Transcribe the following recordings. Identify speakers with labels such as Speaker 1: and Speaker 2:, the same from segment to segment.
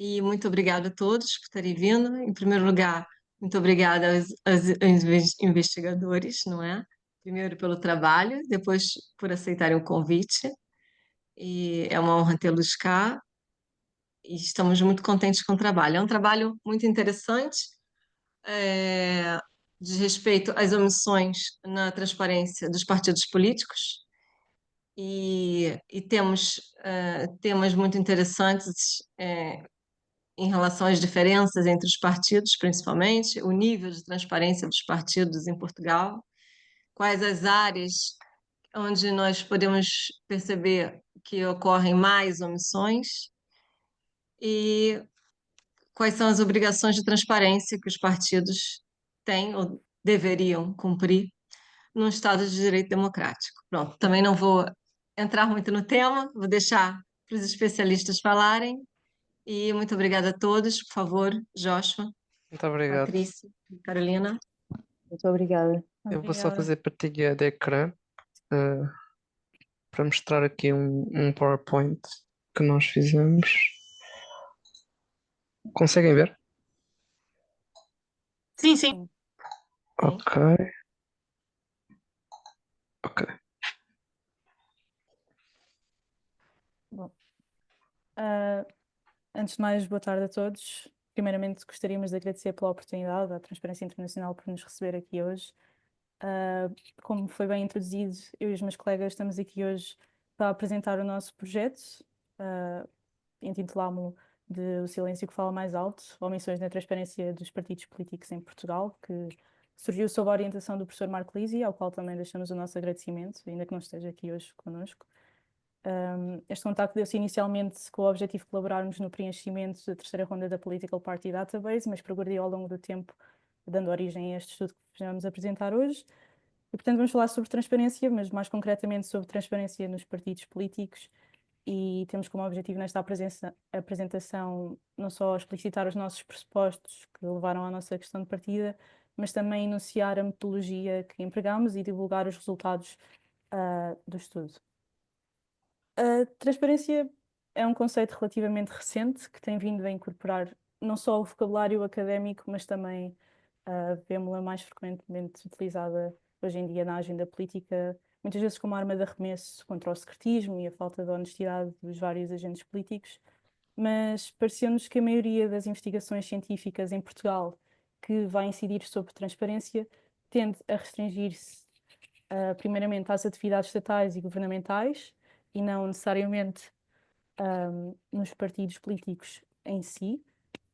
Speaker 1: e muito obrigada a todos por terem vindo. Em primeiro lugar, muito obrigada aos investigadores, não é? Primeiro pelo trabalho, depois por aceitarem o convite. E é uma honra tê-los cá e estamos muito contentes com o trabalho. É um trabalho muito interessante, é, de respeito às omissões na transparência dos partidos políticos. E temos temas muito interessantes em relação às diferenças entre os partidos, principalmente, o nível de transparência dos partidos em Portugal, quais as áreas onde nós podemos perceber que ocorrem mais omissões e quais são as obrigações de transparência que os partidos têm ou deveriam cumprir num Estado de direito democrático. Pronto, também não vou entrar muito no tema, vou deixar para os especialistas falarem. E muito obrigada a todos. Por favor, Joshua,
Speaker 2: Muito obrigado.
Speaker 1: Patrícia, Carolina.
Speaker 3: Muito obrigada.
Speaker 2: Eu vou só
Speaker 4: Obrigada.
Speaker 2: fazer partilha de ecrã eh, para mostrar aqui um PowerPoint que nós fizemos. Conseguem ver?
Speaker 4: Sim, sim.
Speaker 2: Ok. Ok.
Speaker 4: Bom, ah, antes de mais, boa tarde a todos. Primeiramente, gostaríamos de agradecer pela oportunidade à Transparência Internacional por nos receber aqui hoje. Como foi bem introduzido, eu e os meus colegas estamos aqui hoje para apresentar o nosso projeto, intitulámo-lo de O Silêncio que Fala Mais Alto, Omissões na Transparência dos Partidos Políticos em Portugal, que surgiu sob a orientação do professor Marco Lisi, ao qual também deixamos o nosso agradecimento, ainda que não esteja aqui hoje connosco. Este contacto deu-se inicialmente com o objetivo de colaborarmos no preenchimento da terceira ronda da Political Party Database, mas progrediu ao longo do tempo, dando origem a este estudo que vamos apresentar hoje. E, portanto, vamos falar sobre transparência, mas mais concretamente sobre transparência nos partidos políticos, e temos como objetivo nesta apresentação não só explicitar os nossos pressupostos que levaram à nossa questão de partida, mas também enunciar a metodologia que empregamos e divulgar os resultados do estudo. A transparência é um conceito relativamente recente que tem vindo a incorporar não só o vocabulário académico, mas também vemos-la mais frequentemente utilizada hoje em dia na agenda política, muitas vezes como arma de arremesso contra o secretismo e a falta de honestidade dos vários agentes políticos. Mas pareceu-nos que a maioria das investigações científicas em Portugal que vai incidir sobre transparência tende a restringir-se primeiramente às atividades estatais e governamentais, e não necessariamente nos partidos políticos em si,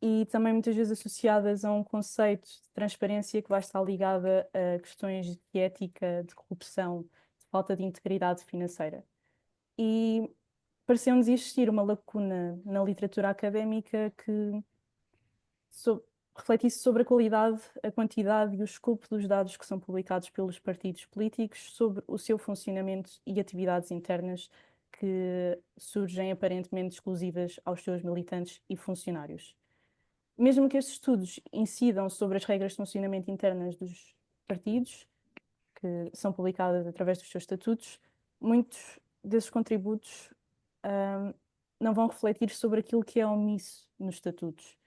Speaker 4: e também muitas vezes associadas a um conceito de transparência que vai estar ligada a questões de ética, de corrupção, de falta de integridade financeira. E pareceu-nos existir uma lacuna na literatura académica que refletisse sobre a qualidade, a quantidade e o escopo dos dados que são publicados pelos partidos políticos sobre o seu funcionamento e atividades internas que surgem aparentemente exclusivas aos seus militantes e funcionários. Mesmo que estes estudos incidam sobre as regras de funcionamento internas dos partidos, que são publicadas através dos seus estatutos, muitos desses contributos não vão refletir sobre aquilo que é omisso nos estatutos.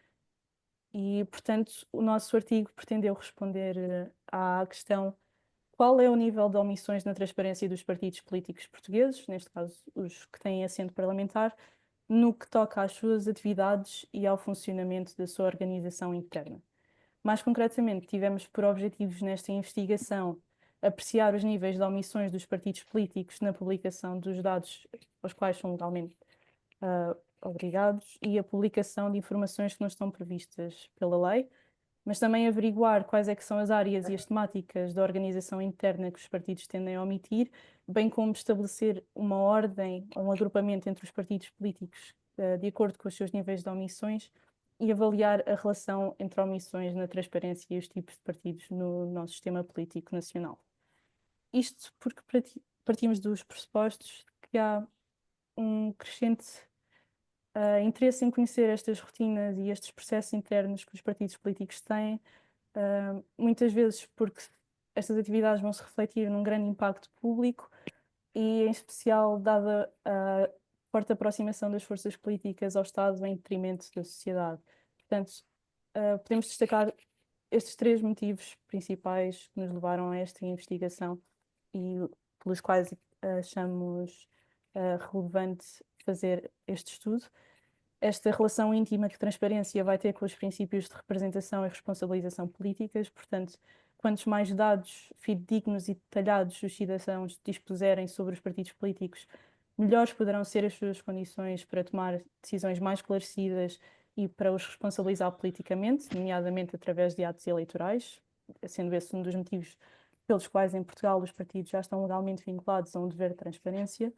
Speaker 4: E, portanto, o nosso artigo pretendeu responder à questão: qual é o nível de omissões na transparência dos partidos políticos portugueses, neste caso os que têm assento parlamentar, no que toca às suas atividades e ao funcionamento da sua organização interna. Mais concretamente, tivemos por objetivos nesta investigação apreciar os níveis de omissões dos partidos políticos na publicação dos dados aos quais são legalmente obrigados e a publicação de informações que não estão previstas pela lei, mas também averiguar quais é que são as áreas e as temáticas da organização interna que os partidos tendem a omitir, bem como estabelecer uma ordem ou um agrupamento entre os partidos políticos de acordo com os seus níveis de omissões, e avaliar a relação entre omissões na transparência e os tipos de partidos no nosso sistema político nacional. Isto porque partimos dos pressupostos que há um crescente interesse em conhecer estas rotinas e estes processos internos que os partidos políticos têm, muitas vezes porque estas atividades vão se refletir num grande impacto público e, em especial, dada forte aproximação das forças políticas ao Estado em detrimento da sociedade. Portanto, podemos destacar estes três motivos principais que nos levaram a esta investigação e pelos quais achamos relevante fazer este estudo. Esta relação íntima que a transparência vai ter com os princípios de representação e responsabilização políticas, portanto, quantos mais dados fidedignos e detalhados os cidadãos dispuserem sobre os partidos políticos, melhores poderão ser as suas condições para tomar decisões mais esclarecidas e para os responsabilizar politicamente, nomeadamente através de atos eleitorais, sendo esse um dos motivos pelos quais em Portugal os partidos já estão legalmente vinculados a um dever de transparência.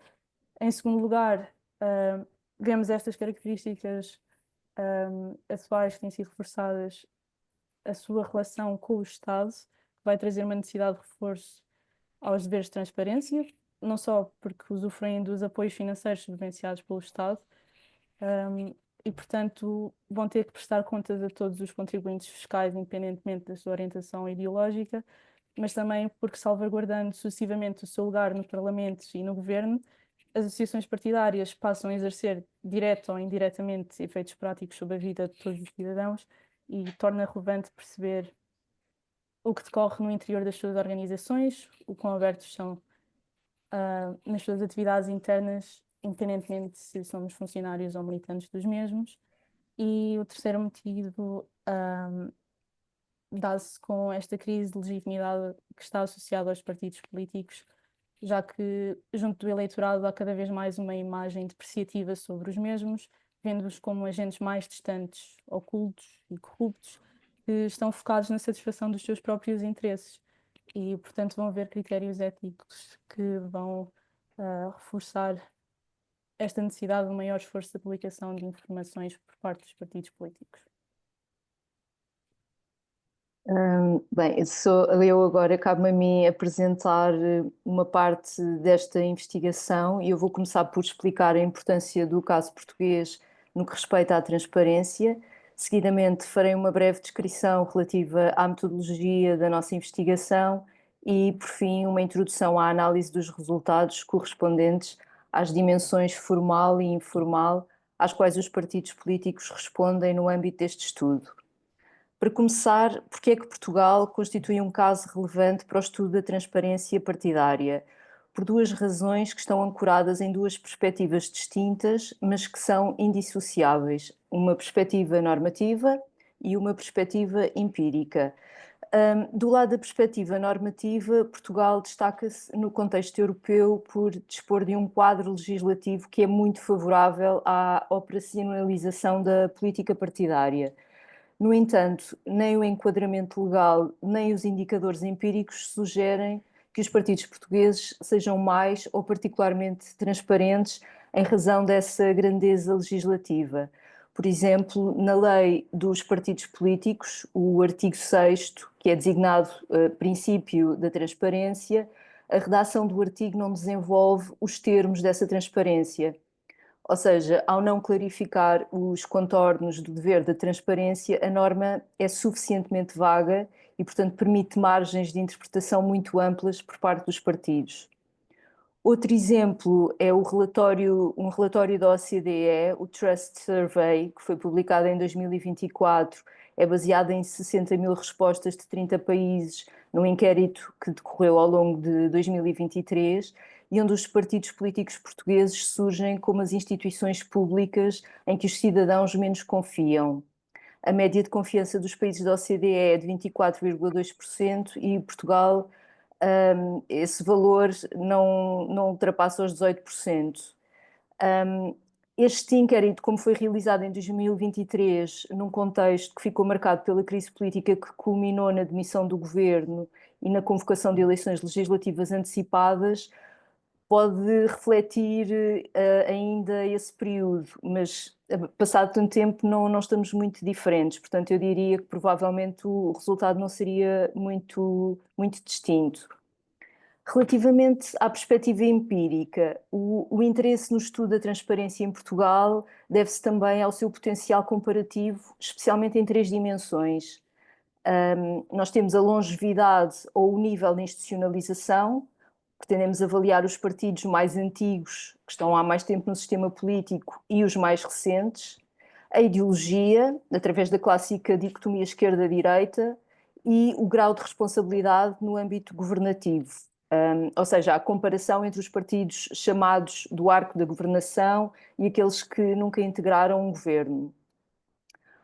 Speaker 4: Em segundo lugar, vemos estas características atuais que têm sido reforçadas, a sua relação com o Estado, que vai trazer uma necessidade de reforço aos deveres de transparência, não só porque usufruem dos apoios financeiros subvenciados pelo Estado, e, portanto, vão ter que prestar contas a todos os contribuintes fiscais, independentemente da sua orientação ideológica, mas também porque, salvaguardando sucessivamente o seu lugar no Parlamento e no Governo, as associações partidárias passam a exercer, direto ou indiretamente, efeitos práticos sobre a vida de todos os cidadãos e torna relevante perceber o que decorre no interior das suas organizações, o quão abertos são nas suas atividades internas, independentemente se somos funcionários ou militantes dos mesmos. E o terceiro motivo dá-se com esta crise de legitimidade que está associada aos partidos políticos, já que junto do eleitorado há cada vez mais uma imagem depreciativa sobre os mesmos, vendo-os como agentes mais distantes, ocultos e corruptos, que estão focados na satisfação dos seus próprios interesses. E, portanto, vão haver critérios éticos que vão reforçar esta necessidade de um maior esforço de publicação de informações por parte dos partidos políticos.
Speaker 3: Bem, eu agora cabe-me a mim apresentar uma parte desta investigação e eu vou começar por explicar a importância do caso português no que respeita à transparência. Seguidamente farei uma breve descrição relativa à metodologia da nossa investigação e, por fim, uma introdução à análise dos resultados correspondentes às dimensões formal e informal às quais os partidos políticos respondem no âmbito deste estudo. Para começar, porque é que Portugal constitui um caso relevante para o estudo da transparência partidária? Por duas razões que estão ancoradas em duas perspectivas distintas, mas que são indissociáveis: uma perspectiva normativa e uma perspectiva empírica. Do lado da perspectiva normativa, Portugal destaca-se no contexto europeu por dispor de um quadro legislativo que é muito favorável à operacionalização da política partidária. No entanto, nem o enquadramento legal, nem os indicadores empíricos sugerem que os partidos portugueses sejam mais ou particularmente transparentes em razão dessa grandeza legislativa. Por exemplo, na lei dos partidos políticos, o artigo 6º, que é designado princípio da transparência, a redação do artigo não desenvolve os termos dessa transparência. Ou seja, ao não clarificar os contornos do dever de transparência, a norma é suficientemente vaga e, portanto, permite margens de interpretação muito amplas por parte dos partidos. Outro exemplo é um relatório da OCDE, o Trust Survey, que foi publicado em 2024, é baseado em 60 mil respostas de 30 países num inquérito que decorreu ao longo de 2023 e onde os partidos políticos portugueses surgem como as instituições públicas em que os cidadãos menos confiam. A média de confiança dos países da OCDE é de 24,2% e Portugal, esse valor não ultrapassa os 18%. Este inquérito, como foi realizado em 2023, num contexto que ficou marcado pela crise política que culminou na demissão do governo e na convocação de eleições legislativas antecipadas, pode refletir ainda esse período, mas passado tanto tempo não estamos muito diferentes, portanto eu diria que provavelmente o resultado não seria muito distinto. Relativamente à perspectiva empírica, o interesse no estudo da transparência em Portugal deve-se também ao seu potencial comparativo, especialmente em três dimensões. Nós temos a longevidade ou o nível de institucionalização, pretendemos avaliar os partidos mais antigos, que estão há mais tempo no sistema político, e os mais recentes, a ideologia, através da clássica dicotomia esquerda-direita, e o grau de responsabilidade no âmbito governativo. Ou seja, a comparação entre os partidos chamados do arco da governação e aqueles que nunca integraram um governo.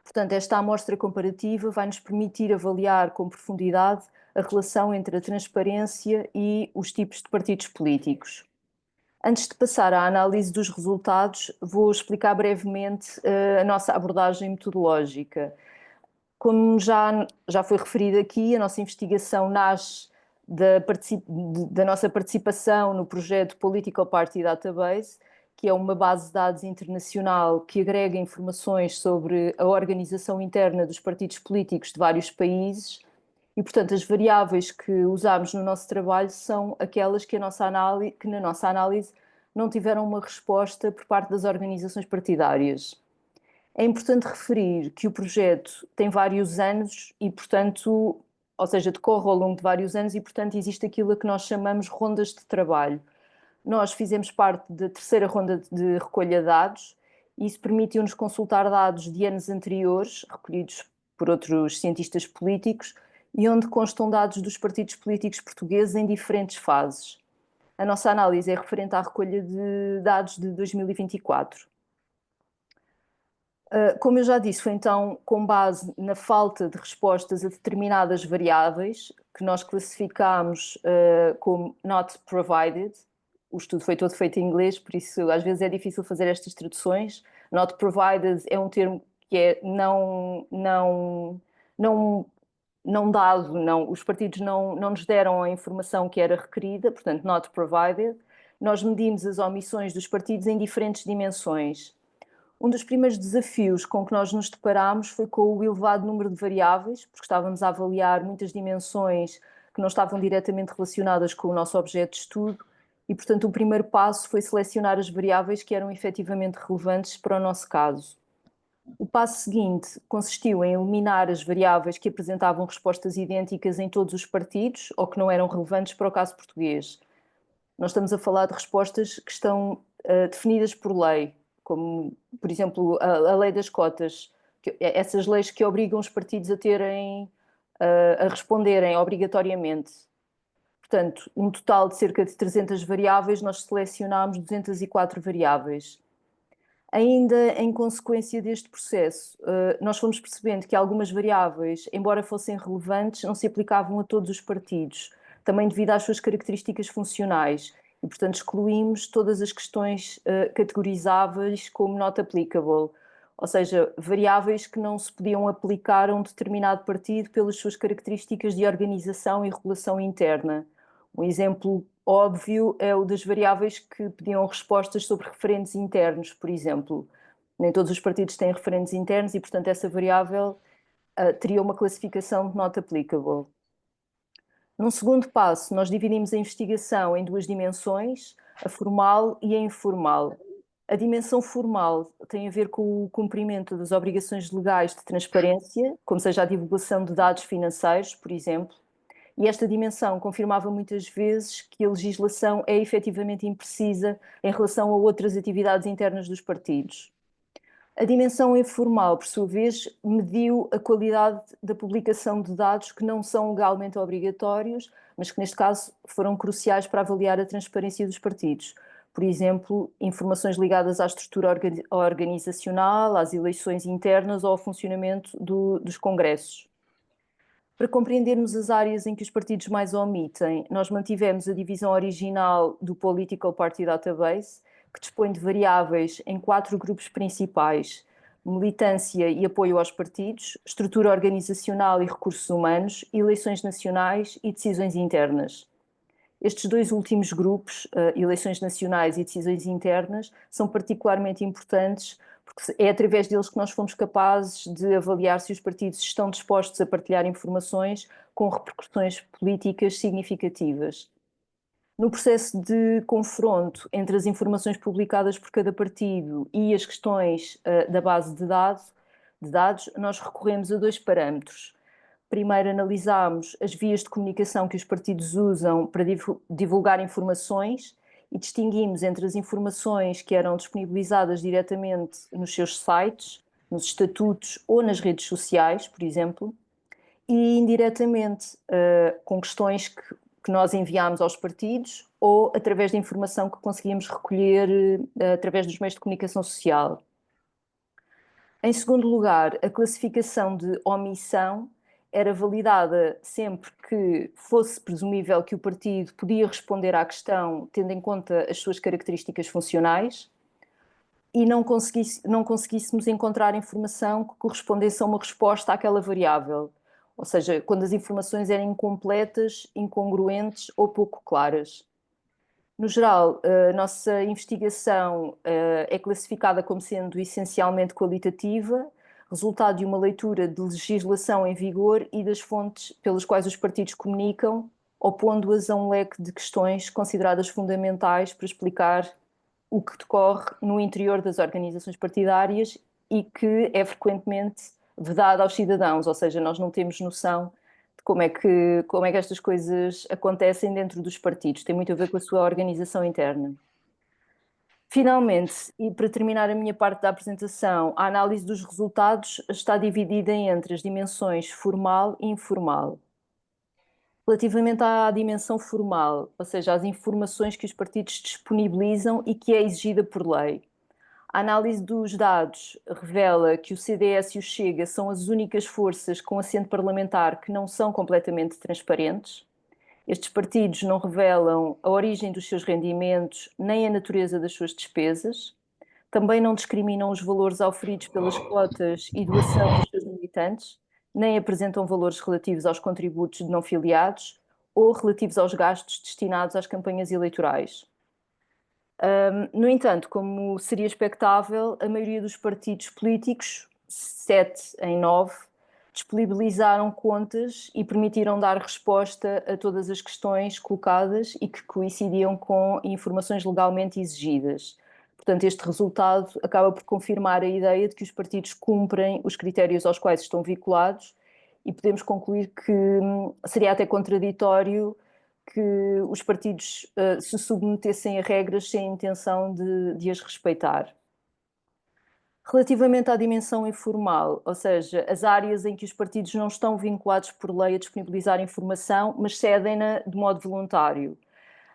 Speaker 3: Portanto, esta amostra comparativa vai nos permitir avaliar com profundidade a relação entre a transparência e os tipos de partidos políticos. Antes de passar à análise dos resultados, vou explicar brevemente a nossa abordagem metodológica. Como já foi referido aqui, a nossa investigação nasce da nossa participação no projeto Political Party Database, que é uma base de dados internacional que agrega informações sobre a organização interna dos partidos políticos de vários países e, portanto, as variáveis que usamos no nosso trabalho são aquelas que na nossa análise não tiveram uma resposta por parte das organizações partidárias. É importante referir que o projeto tem vários anos e, portanto, ou seja, decorre ao longo de vários anos e, portanto, existe aquilo a que nós chamamos rondas de trabalho. Nós fizemos parte da terceira ronda de recolha de dados e isso permitiu-nos consultar dados de anos anteriores, recolhidos por outros cientistas políticos, e onde constam dados dos partidos políticos portugueses em diferentes fases. A nossa análise é referente à recolha de dados de 2024. Como eu já disse, foi então com base na falta de respostas a determinadas variáveis que nós classificámos como not provided. O estudo foi todo feito em inglês, por isso às vezes é difícil fazer estas traduções. Not provided é um termo que é não dado, os partidos não nos deram a informação que era requerida, portanto, not provided. Nós medimos as omissões dos partidos em diferentes dimensões. Um dos primeiros desafios com que nós nos deparámos foi com o elevado número de variáveis, porque estávamos a avaliar muitas dimensões que não estavam diretamente relacionadas com o nosso objeto de estudo e, portanto, o primeiro passo foi selecionar as variáveis que eram efetivamente relevantes para o nosso caso. O passo seguinte consistiu em eliminar as variáveis que apresentavam respostas idênticas em todos os partidos ou que não eram relevantes para o caso português. Nós estamos a falar de respostas que estão definidas por lei, como, por exemplo, a lei das cotas, essas leis que obrigam os partidos a responderem obrigatoriamente. Portanto, um total de cerca de 300 variáveis, nós selecionámos 204 variáveis. Ainda em consequência deste processo, nós fomos percebendo que algumas variáveis, embora fossem relevantes, não se aplicavam a todos os partidos, também devido às suas características funcionais. E, portanto, excluímos todas as questões categorizáveis como not applicable, ou seja, variáveis que não se podiam aplicar a um determinado partido pelas suas características de organização e regulação interna. Um exemplo óbvio é o das variáveis que pediam respostas sobre referentes internos, por exemplo. Nem todos os partidos têm referentes internos e, portanto, essa variável teria uma classificação de not applicable. Num segundo passo, nós dividimos a investigação em duas dimensões, a formal e a informal. A dimensão formal tem a ver com o cumprimento das obrigações legais de transparência, como seja a divulgação de dados financeiros, por exemplo, e esta dimensão confirmava muitas vezes que a legislação é efetivamente imprecisa em relação a outras atividades internas dos partidos. A dimensão informal, por sua vez, mediu a qualidade da publicação de dados que não são legalmente obrigatórios, mas que neste caso foram cruciais para avaliar a transparência dos partidos. Por exemplo, informações ligadas à estrutura organizacional, às eleições internas ou ao funcionamento dos congressos. Para compreendermos as áreas em que os partidos mais omitem, nós mantivemos a divisão original do Political Party Database, que dispõe de variáveis em 4 grupos principais: militância e apoio aos partidos, estrutura organizacional e recursos humanos, eleições nacionais e decisões internas. Estes dois últimos grupos, eleições nacionais e decisões internas, são particularmente importantes porque é através deles que nós fomos capazes de avaliar se os partidos estão dispostos a partilhar informações com repercussões políticas significativas. No processo de confronto entre as informações publicadas por cada partido e as questões da base de dados, nós recorremos a 2 parâmetros. primeiro analisámos as vias de comunicação que os partidos usam para divulgar informações e distinguimos entre as informações que eram disponibilizadas diretamente nos seus sites, nos estatutos ou nas redes sociais, por exemplo, e indiretamente com questões que nós enviámos aos partidos ou através da informação que conseguíamos recolher através dos meios de comunicação social. Em segundo lugar, a classificação de omissão era validada sempre que fosse presumível que o partido podia responder à questão tendo em conta as suas características funcionais e não conseguíssemos encontrar informação que correspondesse a uma resposta àquela variável. Ou seja, quando as informações eram incompletas, incongruentes ou pouco claras. No geral, a nossa investigação é classificada como sendo essencialmente qualitativa, resultado de uma leitura de legislação em vigor e das fontes pelas quais os partidos comunicam, opondo-as a um leque de questões consideradas fundamentais para explicar o que decorre no interior das organizações partidárias e que é frequentemente vedado aos cidadãos, ou seja, nós não temos noção de como é que estas coisas acontecem dentro dos partidos, tem muito a ver com a sua organização interna. Finalmente, e para terminar a minha parte da apresentação, a análise dos resultados está dividida entre as dimensões formal e informal. Relativamente à dimensão formal, ou seja, às informações que os partidos disponibilizam e que é exigida por lei, a análise dos dados revela que o CDS e o Chega são as únicas forças com assento parlamentar que não são completamente transparentes. Estes partidos não revelam a origem dos seus rendimentos nem a natureza das suas despesas. Também não discriminam os valores auferidos pelas cotas e doação dos seus militantes, nem apresentam valores relativos aos contributos de não filiados ou relativos aos gastos destinados às campanhas eleitorais. No entanto, como seria expectável, a maioria dos partidos políticos, 7 em 9, disponibilizaram contas e permitiram dar resposta a todas as questões colocadas e que coincidiam com informações legalmente exigidas. Portanto, este resultado acaba por confirmar a ideia de que os partidos cumprem os critérios aos quais estão vinculados e podemos concluir que seria até contraditório que os partidos se submetessem a regras sem a intenção de as respeitar. Relativamente à dimensão informal, ou seja, as áreas em que os partidos não estão vinculados por lei a disponibilizar informação, mas cedem-na de modo voluntário.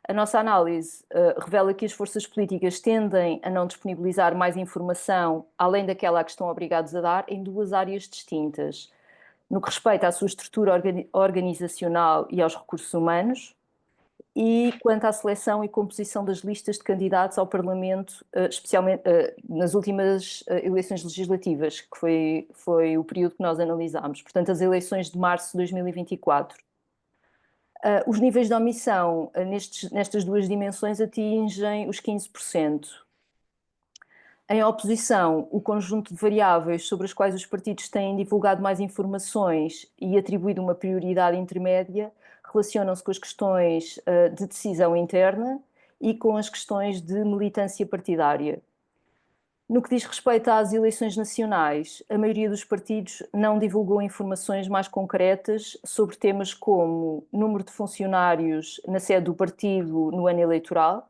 Speaker 3: A nossa análise revela que as forças políticas tendem a não disponibilizar mais informação, além daquela a que estão obrigados a dar, em duas áreas distintas. No que respeita à sua estrutura organizacional e aos recursos humanos, e quanto à seleção e composição das listas de candidatos ao Parlamento, especialmente nas últimas eleições legislativas, que foi o período que nós analisámos, portanto as eleições de março de 2024. Os níveis de omissão nestas duas dimensões atingem os 15%. Em oposição, o conjunto de variáveis sobre as quais os partidos têm divulgado mais informações e atribuído uma prioridade intermédia relacionam-se com as questões de decisão interna e com as questões de militância partidária. No que diz respeito às eleições nacionais, a maioria dos partidos não divulgou informações mais concretas sobre temas como número de funcionários na sede do partido no ano eleitoral,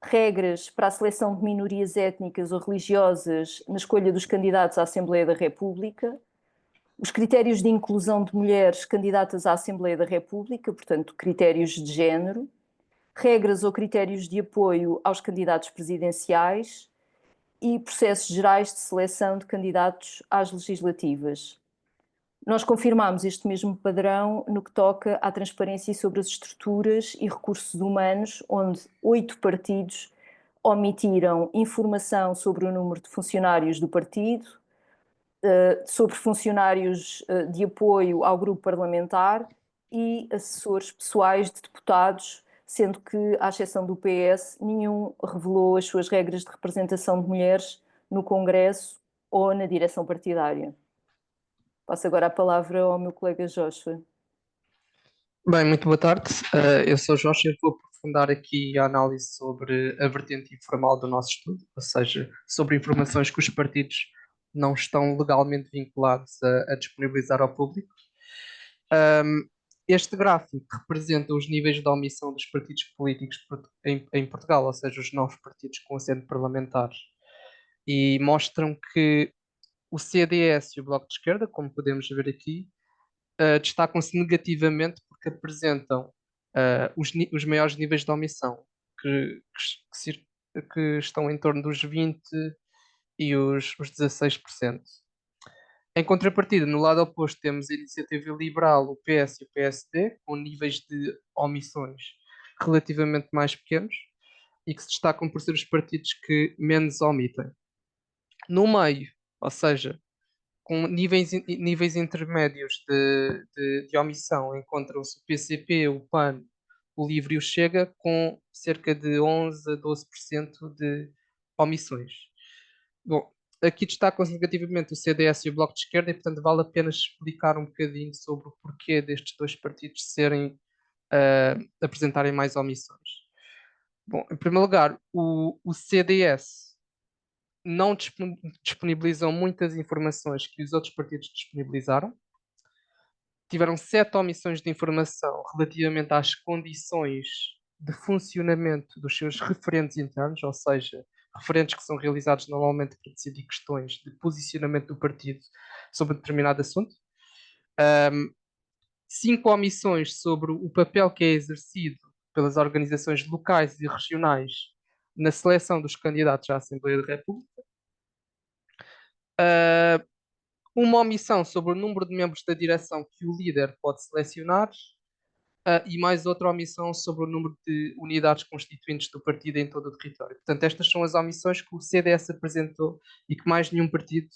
Speaker 3: regras para a seleção de minorias étnicas ou religiosas na escolha dos candidatos à Assembleia da República, os critérios de inclusão de mulheres candidatas à Assembleia da República, portanto, critérios de género, regras ou critérios de apoio aos candidatos presidenciais e processos gerais de seleção de candidatos às legislativas. Nós confirmamos este mesmo padrão no que toca à transparência sobre as estruturas e recursos humanos, onde 8 partidos omitiram informação sobre o número de funcionários do partido, sobre funcionários de apoio ao grupo parlamentar e assessores pessoais de deputados, sendo que, à exceção do PS, nenhum revelou as suas regras de representação de mulheres no Congresso ou na direção partidária. Passo agora a palavra ao meu colega Joshua.
Speaker 2: Bem, muito boa tarde. Eu sou Jorge e vou aprofundar aqui a análise sobre a vertente informal do nosso estudo, ou seja, sobre informações que os partidos não estão legalmente vinculados a disponibilizar ao público. Este gráfico representa os níveis de omissão dos partidos políticos em Portugal, ou seja, os novos partidos com assento parlamentar, e mostram que o CDS e o Bloco de Esquerda, como podemos ver aqui, destacam-se negativamente porque apresentam os maiores níveis de omissão, que estão em torno dos 20% e os 16%. Em contrapartida, no lado oposto, temos a Iniciativa Liberal, o PS e o PSD, com níveis de omissões relativamente mais pequenos e que se destacam por ser os partidos que menos omitem. No meio, ou seja, com níveis intermédios de omissão, encontram-se o PCP, o PAN, o LIVRE e o Chega, com cerca de 11 a 12% de omissões. Bom, aqui destacam-se negativamente o CDS e o Bloco de Esquerda e, portanto, vale a pena explicar um bocadinho sobre o porquê destes dois partidos apresentarem mais omissões. Bom, em primeiro lugar, o CDS não disponibilizam muitas informações que os outros partidos disponibilizaram. Tiveram 7 omissões de informação relativamente às condições de funcionamento dos seus referentes internos, ou seja, referentes que são realizados normalmente para decidir questões de posicionamento do partido sobre determinado assunto. 5 omissões sobre o papel que é exercido pelas organizações locais e regionais na seleção dos candidatos à Assembleia da República. Uma omissão sobre o número de membros da direção que o líder pode selecionar. E mais outra omissão sobre o número de unidades constituintes do partido em todo o território. Portanto, estas são as omissões que o CDS apresentou e que mais nenhum partido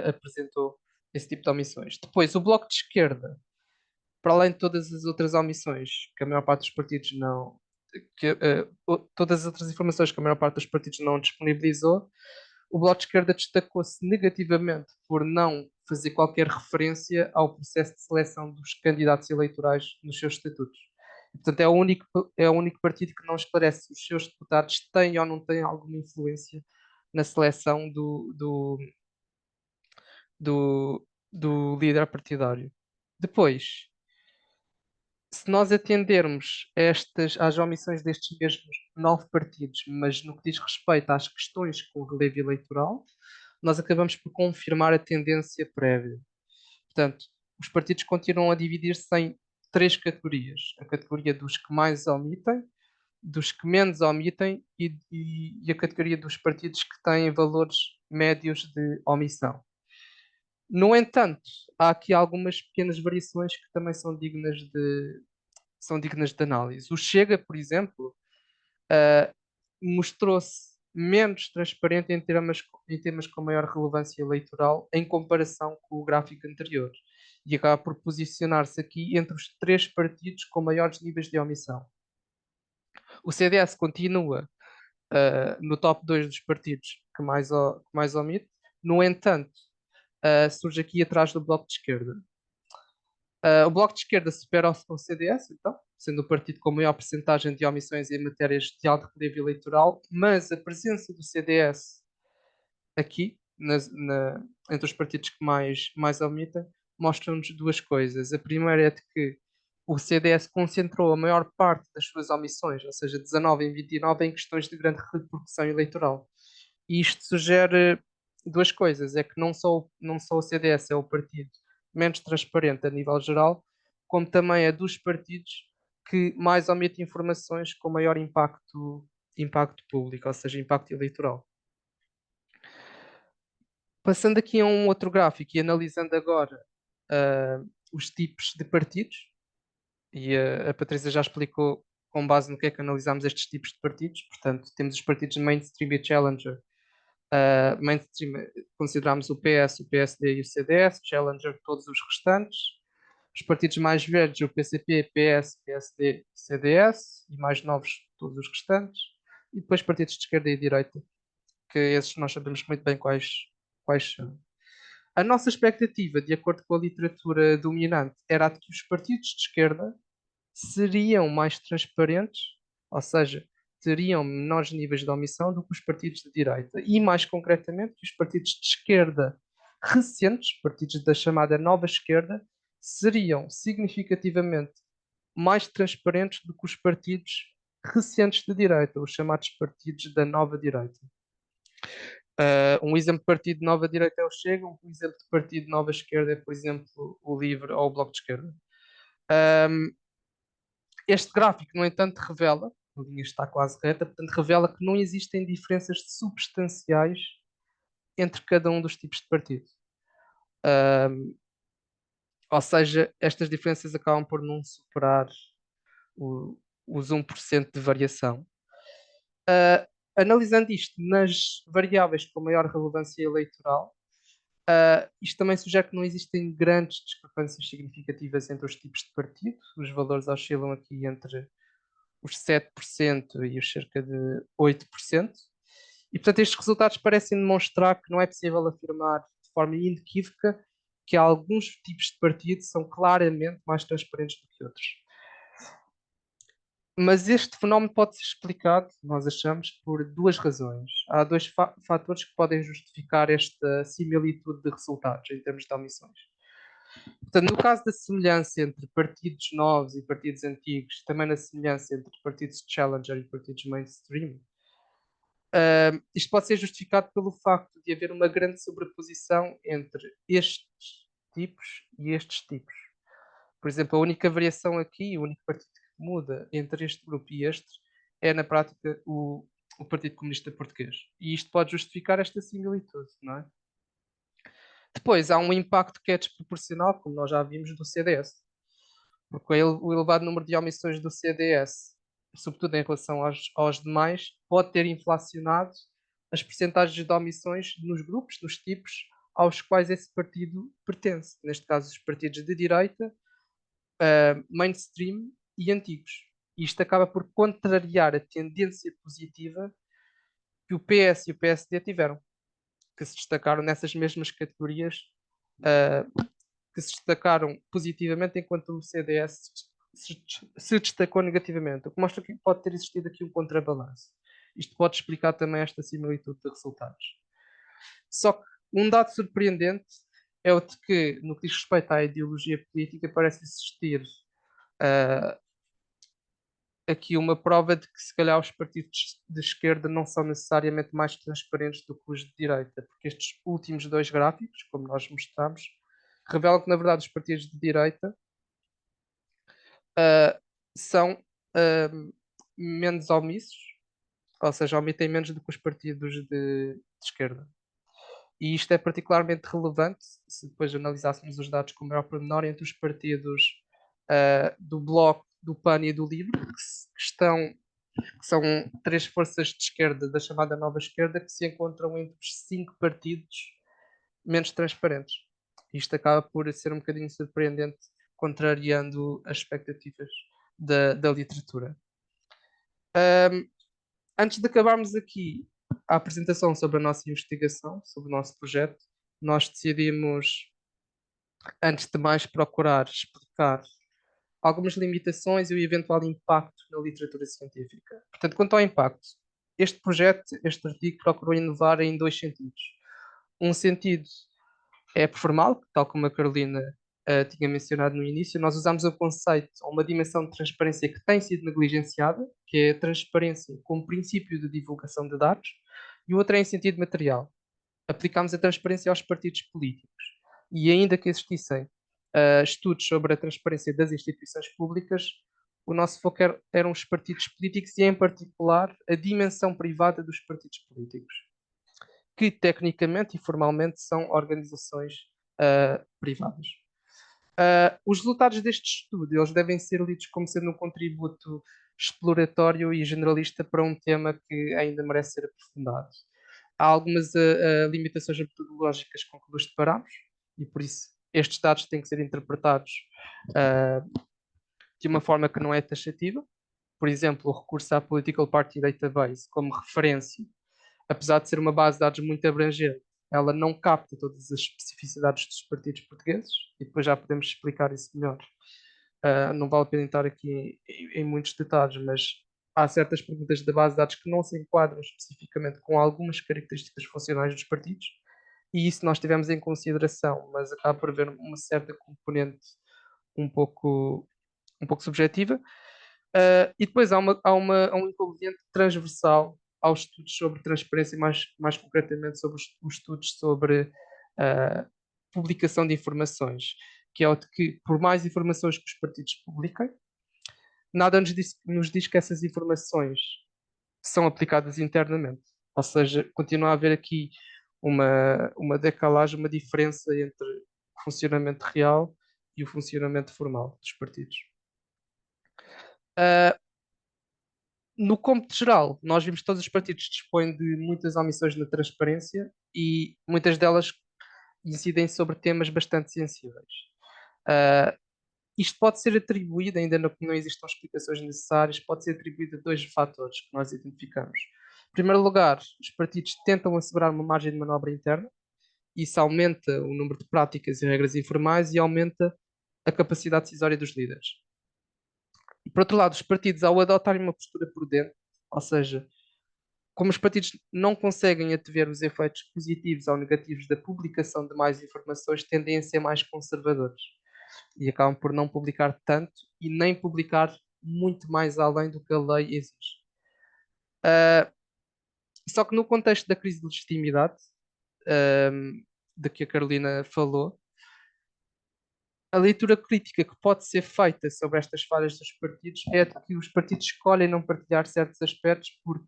Speaker 2: apresentou esse tipo de omissões. Depois, o Bloco de Esquerda, para além de todas as outras omissões que a maior parte dos partidos não... todas as outras informações que a maior parte dos partidos não disponibilizou, o Bloco de Esquerda destacou-se negativamente por não fazer qualquer referência ao processo de seleção dos candidatos eleitorais nos seus estatutos. Portanto, é o único partido que não esclarece se os seus deputados têm ou não têm alguma influência na seleção do líder partidário. Depois, se nós atendermos às omissões destes mesmos 9 partidos, mas no que diz respeito às questões com relevo eleitoral, nós acabamos por confirmar a tendência prévia. Portanto, os partidos continuam a dividir-se em 3 categorias. A categoria dos que mais omitem, dos que menos omitem e a categoria dos partidos que têm valores médios de omissão. No entanto, há aqui algumas pequenas variações que também são dignas de análise. O Chega, por exemplo, mostrou-se menos transparente em temas com maior relevância eleitoral em comparação com o gráfico anterior e acaba por posicionar-se aqui entre os 3 partidos com maiores níveis de omissão. O CDS continua no top 2 dos partidos que mais omite, no entanto, surge aqui atrás do Bloco de Esquerda. O Bloco de Esquerda supera o CDS, então, sendo o partido com maior percentagem de omissões em matérias de alto relevo eleitoral, mas a presença do CDS aqui, entre os partidos que mais omitem, mostra-nos 2 coisas. A primeira é de que o CDS concentrou a maior parte das suas omissões, ou seja, 19 em 29, em questões de grande repercussão eleitoral. E isto sugere 2 coisas, é que não só o CDS é o partido menos transparente a nível geral, como também é dos partidos que mais omite informações com maior impacto público, ou seja, impacto eleitoral. Passando aqui a um outro gráfico e analisando agora os tipos de partidos, e a Patrícia já explicou com base no que é que analisamos estes tipos de partidos. Portanto, temos os partidos mainstream e challenger. Mainstream consideramos o PS, o PSD e o CDS, challenger todos os restantes. Os partidos mais velhos, o PCP, PS, PSD, CDS, e mais novos, todos os restantes. E depois partidos de esquerda e direita, que esses nós sabemos muito bem quais são. A nossa expectativa, de acordo com a literatura dominante, era a de que os partidos de esquerda seriam mais transparentes, ou seja, teriam menores níveis de omissão do que os partidos de direita. E, mais concretamente, que os partidos de esquerda recentes, partidos da chamada nova esquerda, seriam significativamente mais transparentes do que os partidos recentes de direita, os chamados partidos da nova direita. Um exemplo de partido de nova direita é o Chega, um exemplo de partido de nova esquerda é, por exemplo, o LIVRE ou o Bloco de Esquerda. Este gráfico, no entanto, revela, a linha está quase reta, portanto, revela que não existem diferenças substanciais entre cada um dos tipos de partido. Ou seja, estas diferenças acabam por não superar os 1% de variação. Analisando isto nas variáveis com maior relevância eleitoral, isto também sugere que não existem grandes discrepâncias significativas entre os tipos de partido. Os valores oscilam aqui entre os 7% e os cerca de 8%. E, portanto, estes resultados parecem demonstrar que não é possível afirmar de forma inequívoca que alguns tipos de partido são claramente mais transparentes do que outros. Mas este fenómeno pode ser explicado, nós achamos, por duas razões. Há dois fatores que podem justificar esta similitude de resultados em termos de omissões. Portanto, no caso da semelhança entre partidos novos e partidos antigos, também na semelhança entre partidos challenger e partidos mainstream, isto pode ser justificado pelo facto de haver uma grande sobreposição entre estes tipos e estes tipos. Por exemplo, a única variação aqui, o único partido que muda entre este grupo e este, é na prática o Partido Comunista Português. E isto pode justificar esta similitude, não é? Depois, há um impacto que é desproporcional, como nós já vimos, do CDS. Porque o elevado número de omissões do CDS, sobretudo em relação aos demais, pode ter inflacionado as percentagens de omissões nos grupos, nos tipos aos quais esse partido pertence. Neste caso, os partidos de direita, mainstream e antigos. E isto acaba por contrariar a tendência positiva que o PS e o PSD tiveram, que se destacaram nessas mesmas categorias, que se destacaram positivamente, enquanto o CDS se destacou negativamente, o que mostra que pode ter existido aqui um contrabalanço. Isto pode explicar também esta similitude de resultados. Só que um dado surpreendente é o de que, no que diz respeito à ideologia política, parece existir aqui uma prova de que, se calhar, os partidos de esquerda não são necessariamente mais transparentes do que os de direita, porque estes últimos dois gráficos, como nós mostramos, revelam que, na verdade, os partidos de direita são menos omissos, ou seja, omitem menos do que os partidos de esquerda. E isto é particularmente relevante se depois analisássemos os dados com maior pormenor entre os partidos do Bloco, do PAN e do LIVRE, que são três forças de esquerda da chamada nova esquerda, que se encontram entre os 5 partidos menos transparentes. Isto acaba por ser um bocadinho surpreendente, contrariando as expectativas da literatura. Antes de acabarmos aqui a apresentação sobre a nossa investigação, sobre o nosso projeto, nós decidimos, antes de mais, procurar explicar algumas limitações e o eventual impacto na literatura científica. Portanto, quanto ao impacto, este projeto, este artigo, procurou inovar em 2 sentidos. Um sentido é formal, tal como a Carolina tinha mencionado no início. Nós usamos o conceito, ou uma dimensão de transparência que tem sido negligenciada, que é a transparência como princípio de divulgação de dados, e o outro é em sentido material. Aplicamos a transparência aos partidos políticos. E ainda que existissem estudos sobre a transparência das instituições públicas, o nosso foco eram os partidos políticos e, em particular, a dimensão privada dos partidos políticos, que tecnicamente e formalmente são organizações privadas. Os resultados deste estudo eles devem ser lidos como sendo um contributo exploratório e generalista para um tema que ainda merece ser aprofundado. Há algumas limitações metodológicas com que nos deparamos e, por isso, estes dados têm que ser interpretados de uma forma que não é taxativa. Por exemplo, o recurso à Political Party Database como referência, apesar de ser uma base de dados muito abrangente, ela não capta todas as especificidades dos partidos portugueses, e depois já podemos explicar isso melhor. Não vale a pena entrar aqui em muitos detalhes, mas há certas perguntas da base de dados que não se enquadram especificamente com algumas características funcionais dos partidos, e isso nós tivemos em consideração, mas acaba por haver uma certa componente um pouco, um pouco subjetiva. E depois há um inconveniente transversal aos estudos sobre transparência, mais concretamente sobre os estudos sobre publicação de informações, que é o de que, por mais informações que os partidos publiquem, nada nos diz que essas informações são aplicadas internamente. Ou seja, continua a haver aqui uma decalagem, uma diferença entre o funcionamento real e o funcionamento formal dos partidos. No cômputo geral, nós vimos que todos os partidos dispõem de muitas omissões na transparência e muitas delas incidem sobre temas bastante sensíveis. Uh, Isto pode ser atribuído, ainda não existem explicações necessárias, pode ser atribuído a dois fatores que nós identificamos. Em primeiro lugar, os partidos tentam assegurar uma margem de manobra interna, isso aumenta o número de práticas e regras informais e aumenta a capacidade decisória dos líderes. E por outro lado, os partidos, ao adotarem uma postura prudente, ou seja, como os partidos não conseguem antever os efeitos positivos ou negativos da publicação de mais informações, tendem a ser mais conservadores e acabam por não publicar tanto e nem publicar muito mais além do que a lei exige. Só que no contexto da crise de legitimidade, de que a Carolina falou, a leitura crítica que pode ser feita sobre estas falhas dos partidos é de que os partidos escolhem não partilhar certos aspectos porque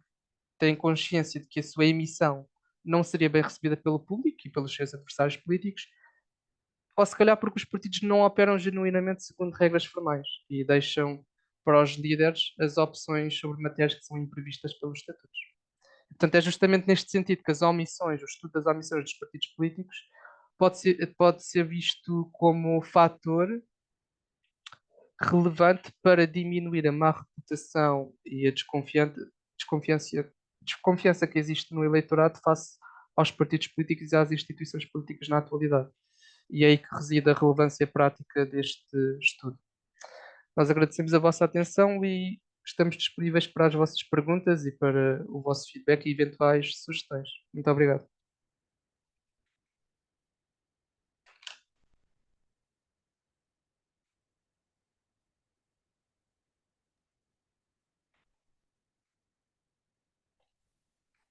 Speaker 2: têm consciência de que a sua emissão não seria bem recebida pelo público e pelos seus adversários políticos, ou se calhar porque os partidos não operam genuinamente segundo regras formais e deixam para os líderes as opções sobre matérias que são imprevistas pelos estatutos. Portanto, é justamente neste sentido que as omissões, o estudo das omissões dos partidos políticos pode ser visto como fator relevante para diminuir a má reputação e a desconfiança que existe no eleitorado face aos partidos políticos e às instituições políticas na atualidade. E é aí que reside a relevância prática deste estudo. Nós agradecemos a vossa atenção e estamos disponíveis para as vossas perguntas e para o vosso feedback e eventuais sugestões. Muito obrigado.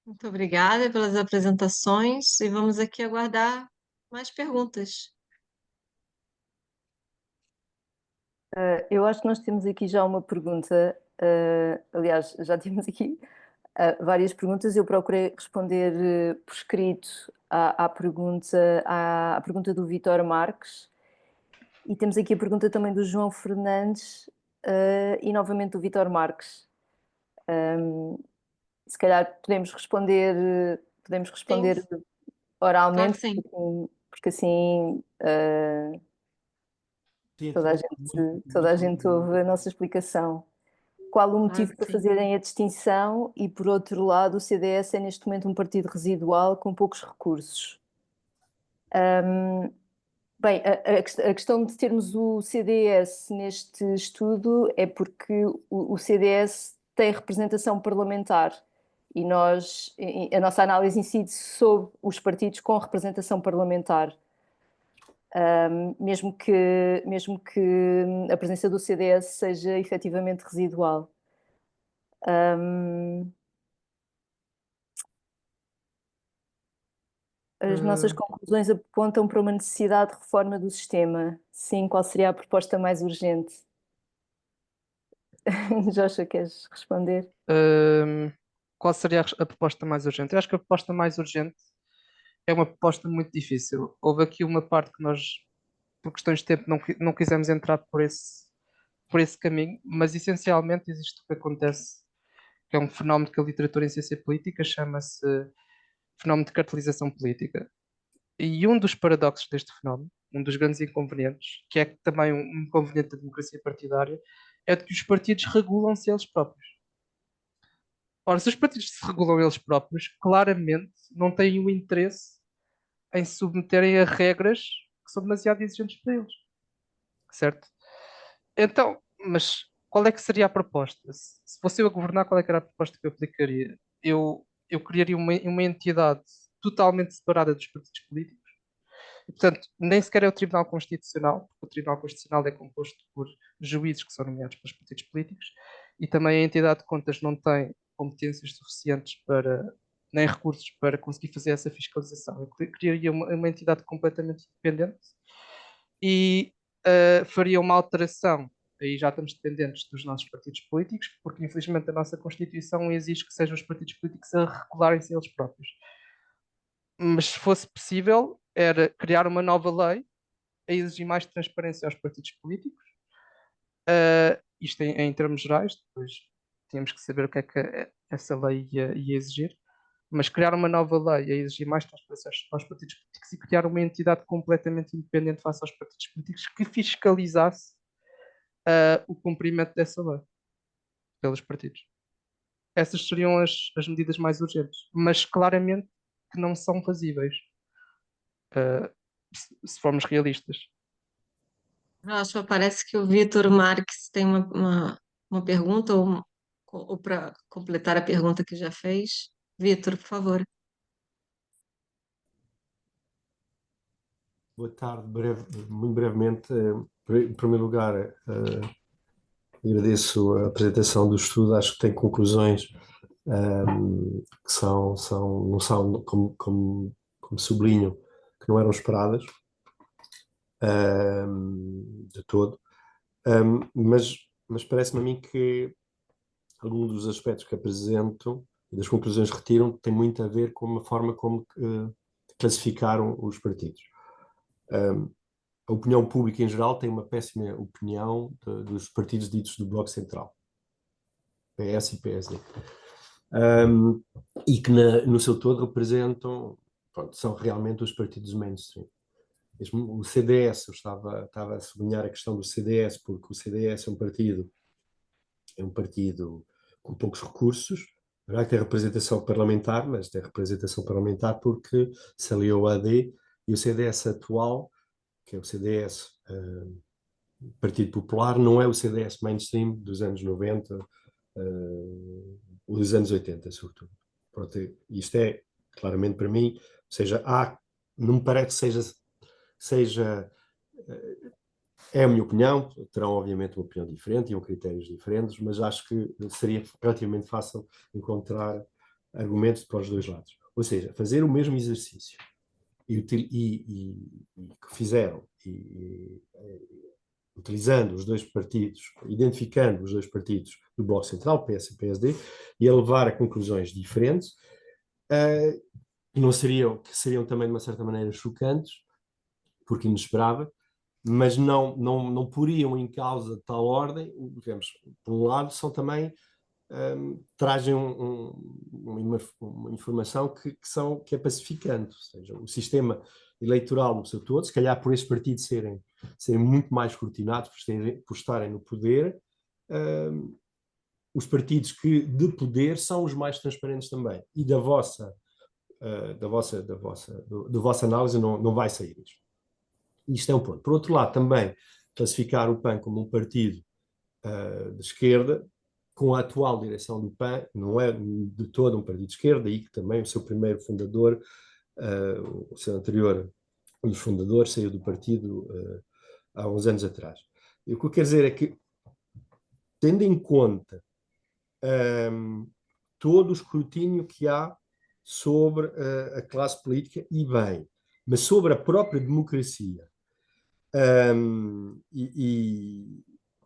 Speaker 1: Muito obrigada pelas apresentações e vamos aqui aguardar mais perguntas.
Speaker 3: Eu acho que nós temos aqui já uma pergunta, aliás, já temos aqui várias perguntas. Eu procurei responder por escrito à pergunta do Vítor Marques, e temos aqui a pergunta também do João Fernandes e novamente do Vítor Marques. Se calhar podemos responder
Speaker 1: Sim, claro
Speaker 3: oralmente,
Speaker 1: que sim.
Speaker 3: porque assim toda a gente ouve a nossa explicação. Qual o
Speaker 1: Claro
Speaker 3: motivo
Speaker 1: que
Speaker 3: para
Speaker 1: sim.
Speaker 3: fazerem a distinção? E, por outro lado, o CDS é neste momento um partido residual com poucos recursos. Bem, a questão de termos o CDS neste estudo é porque o CDS tem representação parlamentar e a nossa análise incide sobre os partidos com representação parlamentar. Mesmo que a presença do CDS seja efetivamente residual. As nossas conclusões apontam para uma necessidade de reforma do sistema. Sim, qual seria a proposta mais urgente? Joshua, queres responder?
Speaker 2: Qual seria a proposta mais urgente? Eu acho que a proposta mais urgente é uma proposta muito difícil. Houve aqui uma parte que nós, por questões de tempo, não quisemos entrar por esse caminho, mas essencialmente existe o que acontece, que é um fenómeno que a literatura em ciência política chama-se fenómeno de cartelização política. E um dos paradoxos deste fenómeno, um dos grandes inconvenientes, que é também um inconveniente da democracia partidária, é de que os partidos regulam-se eles próprios. Ora, se os partidos se regulam eles próprios, claramente não têm o interesse em se submeterem a regras que são demasiado exigentes para eles. Certo? Então, mas qual é que seria a proposta? Se fosse eu a governar, qual é que era a proposta que eu aplicaria? Eu criaria uma entidade totalmente separada dos partidos políticos. E, portanto, nem sequer é o Tribunal Constitucional, porque o Tribunal Constitucional é composto por juízes que são nomeados pelos partidos políticos, e também a entidade de contas não tem competências suficientes para, nem recursos para conseguir fazer essa fiscalização. Eu criaria uma entidade completamente independente e faria uma alteração. Aí já estamos dependentes dos nossos partidos políticos, porque infelizmente a nossa Constituição exige que sejam os partidos políticos a regularem-se eles próprios. Mas se fosse possível, era criar uma nova lei a exigir mais transparência aos partidos políticos. Isto em termos gerais, depois tínhamos que saber o que é que essa lei ia exigir. Mas criar uma nova lei a exigir mais transparência aos partidos políticos e criar uma entidade completamente independente face aos partidos políticos que fiscalizasse o cumprimento dessa lei pelos partidos. Essas seriam as medidas mais urgentes, mas claramente que não são fazíveis, se formos realistas.
Speaker 1: Acho, parece que o Vitor Marques tem uma pergunta, ou para completar a pergunta que já fez. Vitor, por favor.
Speaker 5: Boa tarde, muito brevemente. Em primeiro lugar, agradeço a apresentação do estudo. Acho que tem conclusões que não são, como sublinho, que não eram esperadas de todo. Mas parece-me a mim que algum dos aspectos que apresento e das conclusões que retiram tem muito a ver com a forma como classificaram os partidos. A opinião pública em geral tem uma péssima opinião dos partidos ditos do Bloco Central, PS e PSD, e que no seu todo representam, pronto, são realmente os partidos mainstream. Mesmo o CDS, eu estava a sublinhar a questão do CDS, porque o CDS é um partido com poucos recursos. É verdade que tem representação parlamentar, mas tem representação parlamentar porque se aliou à AD, e o CDS atual, que é o CDS Partido Popular, não é o CDS mainstream dos anos 90, ou dos anos 80, sobretudo. Pronto, isto é, claramente para mim, ou seja, não me parece que seja é a minha opinião, terão obviamente uma opinião diferente e critérios diferentes, mas acho que seria relativamente fácil encontrar argumentos para os dois lados. Ou seja, fazer o mesmo exercício e que fizeram, utilizando os dois partidos, identificando os dois partidos do Bloco Central, PS e PSD, e a levar a conclusões diferentes, que seriam também de uma certa maneira chocantes, porque inesperava, mas não poriam em causa de tal ordem. Digamos, por um lado, são também trazem uma informação que é pacificante, ou seja, o sistema eleitoral no seu todo, se calhar por esses partidos serem muito mais escrutinados por estarem no poder, os partidos que de poder são os mais transparentes também, e da vossa análise não vai sair isto. Isto é um ponto. Por outro lado, também classificar o PAN como um partido de esquerda, com a atual direção do PAN, não é de todo um partido de esquerda, e que também o seu primeiro fundador, o seu anterior, um dos fundadores, saiu do partido há uns anos atrás. E o que eu quero dizer é que, tendo em conta todo o escrutínio que há sobre a classe política, e bem, mas sobre a própria democracia,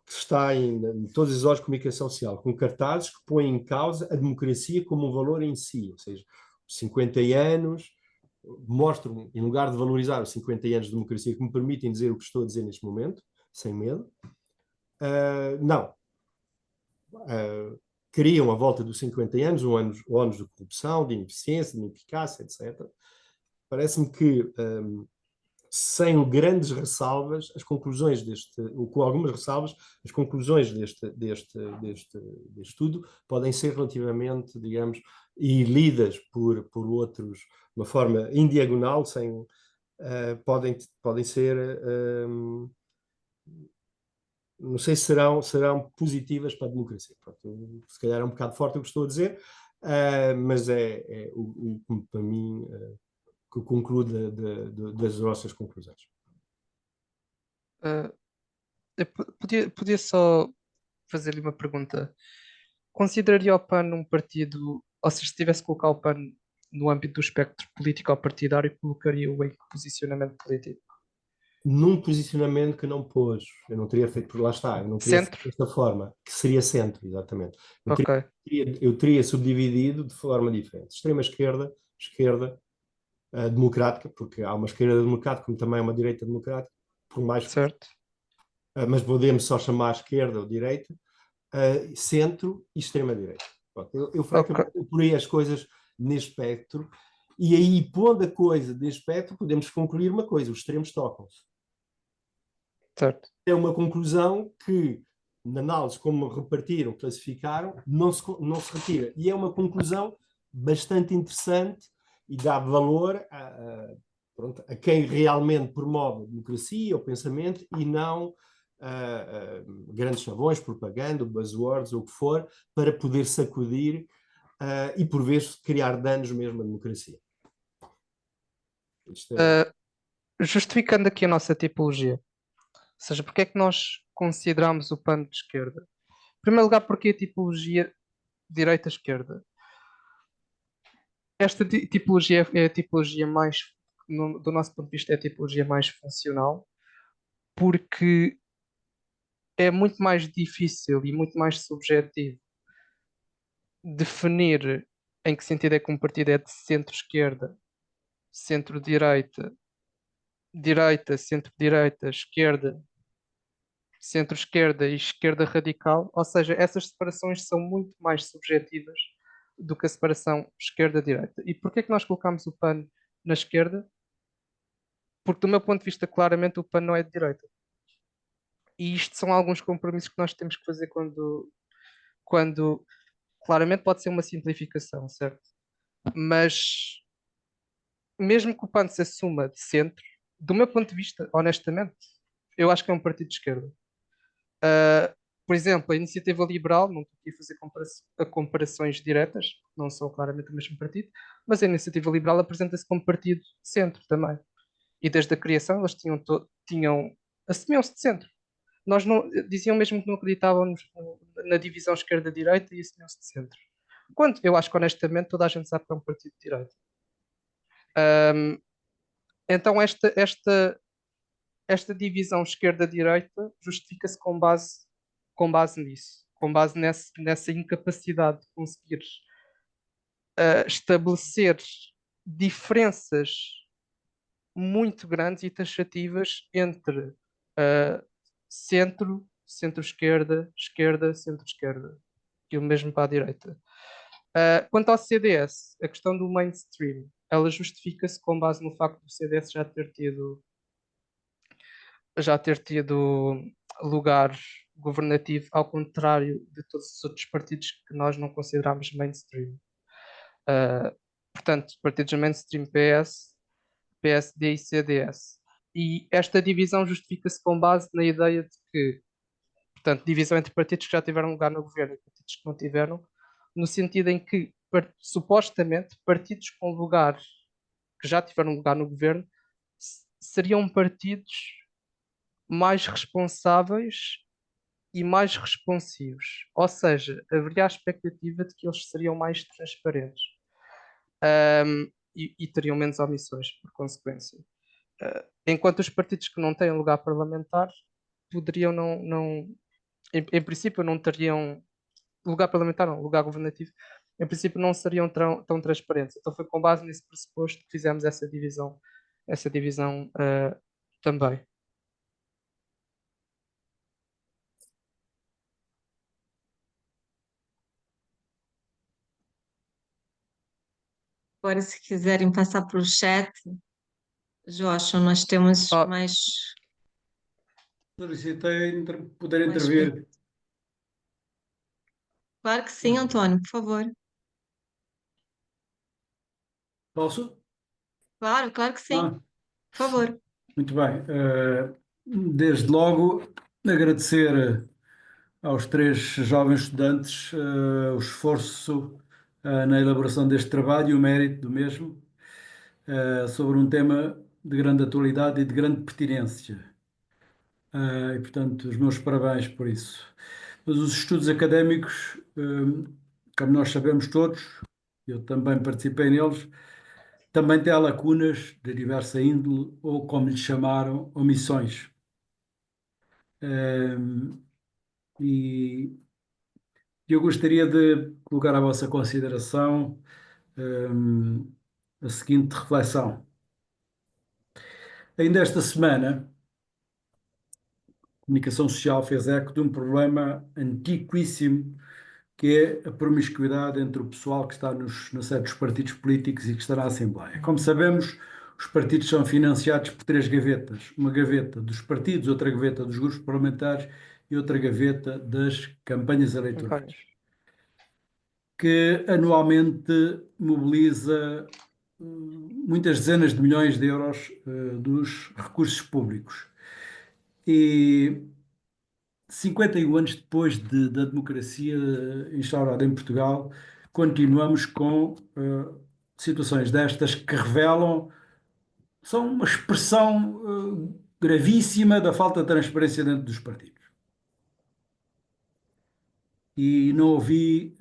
Speaker 5: que está em todas as horas de comunicação social, com cartazes que põem em causa a democracia como um valor em si, ou seja, os 50 anos mostram, em lugar de valorizar os 50 anos de democracia que me permitem dizer o que estou a dizer neste momento, sem medo, criam à volta dos 50 anos o ônus de corrupção, de ineficiência, de ineficácia, etc. Parece-me que sem grandes ressalvas, as conclusões ou com algumas ressalvas, as conclusões deste estudo podem ser relativamente, digamos, e lidas por outros de uma forma indiagonal, podem ser, não sei se serão positivas para a democracia. Pronto, se calhar é um bocado forte o que estou a dizer, mas é o que para mim que concluo das vossas conclusões.
Speaker 2: Eu podia só fazer-lhe uma pergunta. Consideraria o PAN um partido, ou seja, se tivesse que colocar o PAN no âmbito do espectro político ou partidário, colocaria-o em que posicionamento político?
Speaker 5: Num posicionamento que não pôs, eu não teria feito, por lá está, eu não teria feito
Speaker 2: Centro?
Speaker 5: desta forma, que seria centro, exatamente.
Speaker 2: Ok,
Speaker 5: Eu teria subdividido de forma diferente. Extrema esquerda, esquerda democrática, porque há uma esquerda democrática, como também há uma direita democrática, por mais que,
Speaker 2: certo.
Speaker 5: mas podemos só chamar esquerda ou direita, centro e extrema-direita. Eu francamente
Speaker 2: Ok,
Speaker 5: por aí as coisas neste espectro, e aí, pondo a coisa neste espectro, podemos concluir uma coisa: os extremos tocam-se.
Speaker 2: certo.
Speaker 5: É uma conclusão que, na análise como repartiram, classificaram, não se retira. E é uma conclusão bastante interessante e dá valor pronto, a quem realmente promove a democracia, o pensamento, e não grandes chavões, propaganda, buzzwords, ou o que for, para poder sacudir e, por vezes, criar danos mesmo à democracia. Isto é...
Speaker 2: Uh, Justificando aqui a nossa tipologia, ou seja, porque é que nós consideramos o PAN de esquerda? Em primeiro lugar, porque a tipologia direita-esquerda. Esta tipologia é a tipologia mais, do nosso ponto de vista, é a tipologia mais funcional, porque é muito mais difícil e muito mais subjetivo definir em que sentido é que um partido é de centro-esquerda, centro-direita, direita, centro-direita, esquerda, centro-esquerda e esquerda radical, ou seja, essas separações são muito mais subjetivas do que a separação esquerda-direita. E porquê é que nós colocamos o PAN na esquerda? Porque, do meu ponto de vista, claramente o PAN não é de direita. E isto são alguns compromissos que nós temos que fazer quando claramente pode ser uma simplificação, certo? Mas mesmo que o PAN se assuma de centro, do meu ponto de vista, honestamente, eu acho que é um partido de esquerda. Por exemplo, a Iniciativa Liberal, não estou aqui a fazer comparações diretas, não são claramente o mesmo partido, mas a Iniciativa Liberal apresenta-se como partido de centro também. E desde a criação eles assumiam-se de centro. Nós não, diziam mesmo que não acreditavam na divisão esquerda-direita e assumiam-se de centro. Quando eu acho que honestamente toda a gente sabe que é um partido de direita. Então esta divisão esquerda-direita justifica-se com base nisso, com base nessa incapacidade de conseguir estabelecer diferenças muito grandes e taxativas entre centro, centro-esquerda, esquerda, centro-esquerda, e o mesmo para a direita. Quanto ao CDS, a questão do mainstream, ela justifica-se com base no facto do CDS já ter tido lugar governativo, ao contrário de todos os outros partidos que nós não consideramos mainstream. Portanto, partidos mainstream PS, PSD e CDS. E esta divisão justifica-se com base na ideia de que, portanto, divisão entre partidos que já tiveram lugar no governo e partidos que não tiveram, no sentido em que, supostamente, partidos com lugar, que já tiveram lugar no governo, seriam partidos mais responsáveis e mais responsivos. Ou seja, haveria a expectativa de que eles seriam mais transparentes, e teriam menos omissões, por consequência. Enquanto os partidos que não têm lugar parlamentar poderiam em princípio não teriam lugar parlamentar, não, lugar governativo, em princípio não seriam tão transparentes. Então foi com base nesse pressuposto que fizemos essa divisão também.
Speaker 1: Agora, se quiserem passar para o chat, Joshua, nós temos
Speaker 2: Ah,
Speaker 1: mais,
Speaker 6: Solicitei poder
Speaker 1: mais.
Speaker 6: intervir.
Speaker 1: Claro que sim, António, por favor.
Speaker 6: Posso?
Speaker 1: Claro, claro que sim,
Speaker 6: Ah,
Speaker 1: por favor.
Speaker 6: muito bem. Desde logo, agradecer aos três jovens estudantes o esforço na elaboração deste trabalho e o mérito do mesmo. sobre um tema de grande atualidade e de grande pertinência. E, portanto, os meus parabéns por isso. Mas os estudos académicos, como nós sabemos todos, eu também participei neles, também têm lacunas de diversa índole, ou como lhe chamaram, omissões. E eu gostaria de colocar à vossa consideração, a seguinte reflexão. Ainda esta semana, a comunicação social fez eco de um problema antiquíssimo, que é a promiscuidade entre o pessoal que está na sede dos partidos políticos e que está na Assembleia. Como sabemos, os partidos são financiados por três gavetas: uma gaveta dos partidos, outra gaveta dos grupos parlamentares e outra gaveta das campanhas eleitorais, que anualmente mobiliza muitas dezenas de milhões de euros dos recursos públicos. E 51 anos depois da democracia instaurada em Portugal, continuamos com situações destas que revelam, são uma expressão gravíssima da falta de transparência dentro dos partidos. E não ouvi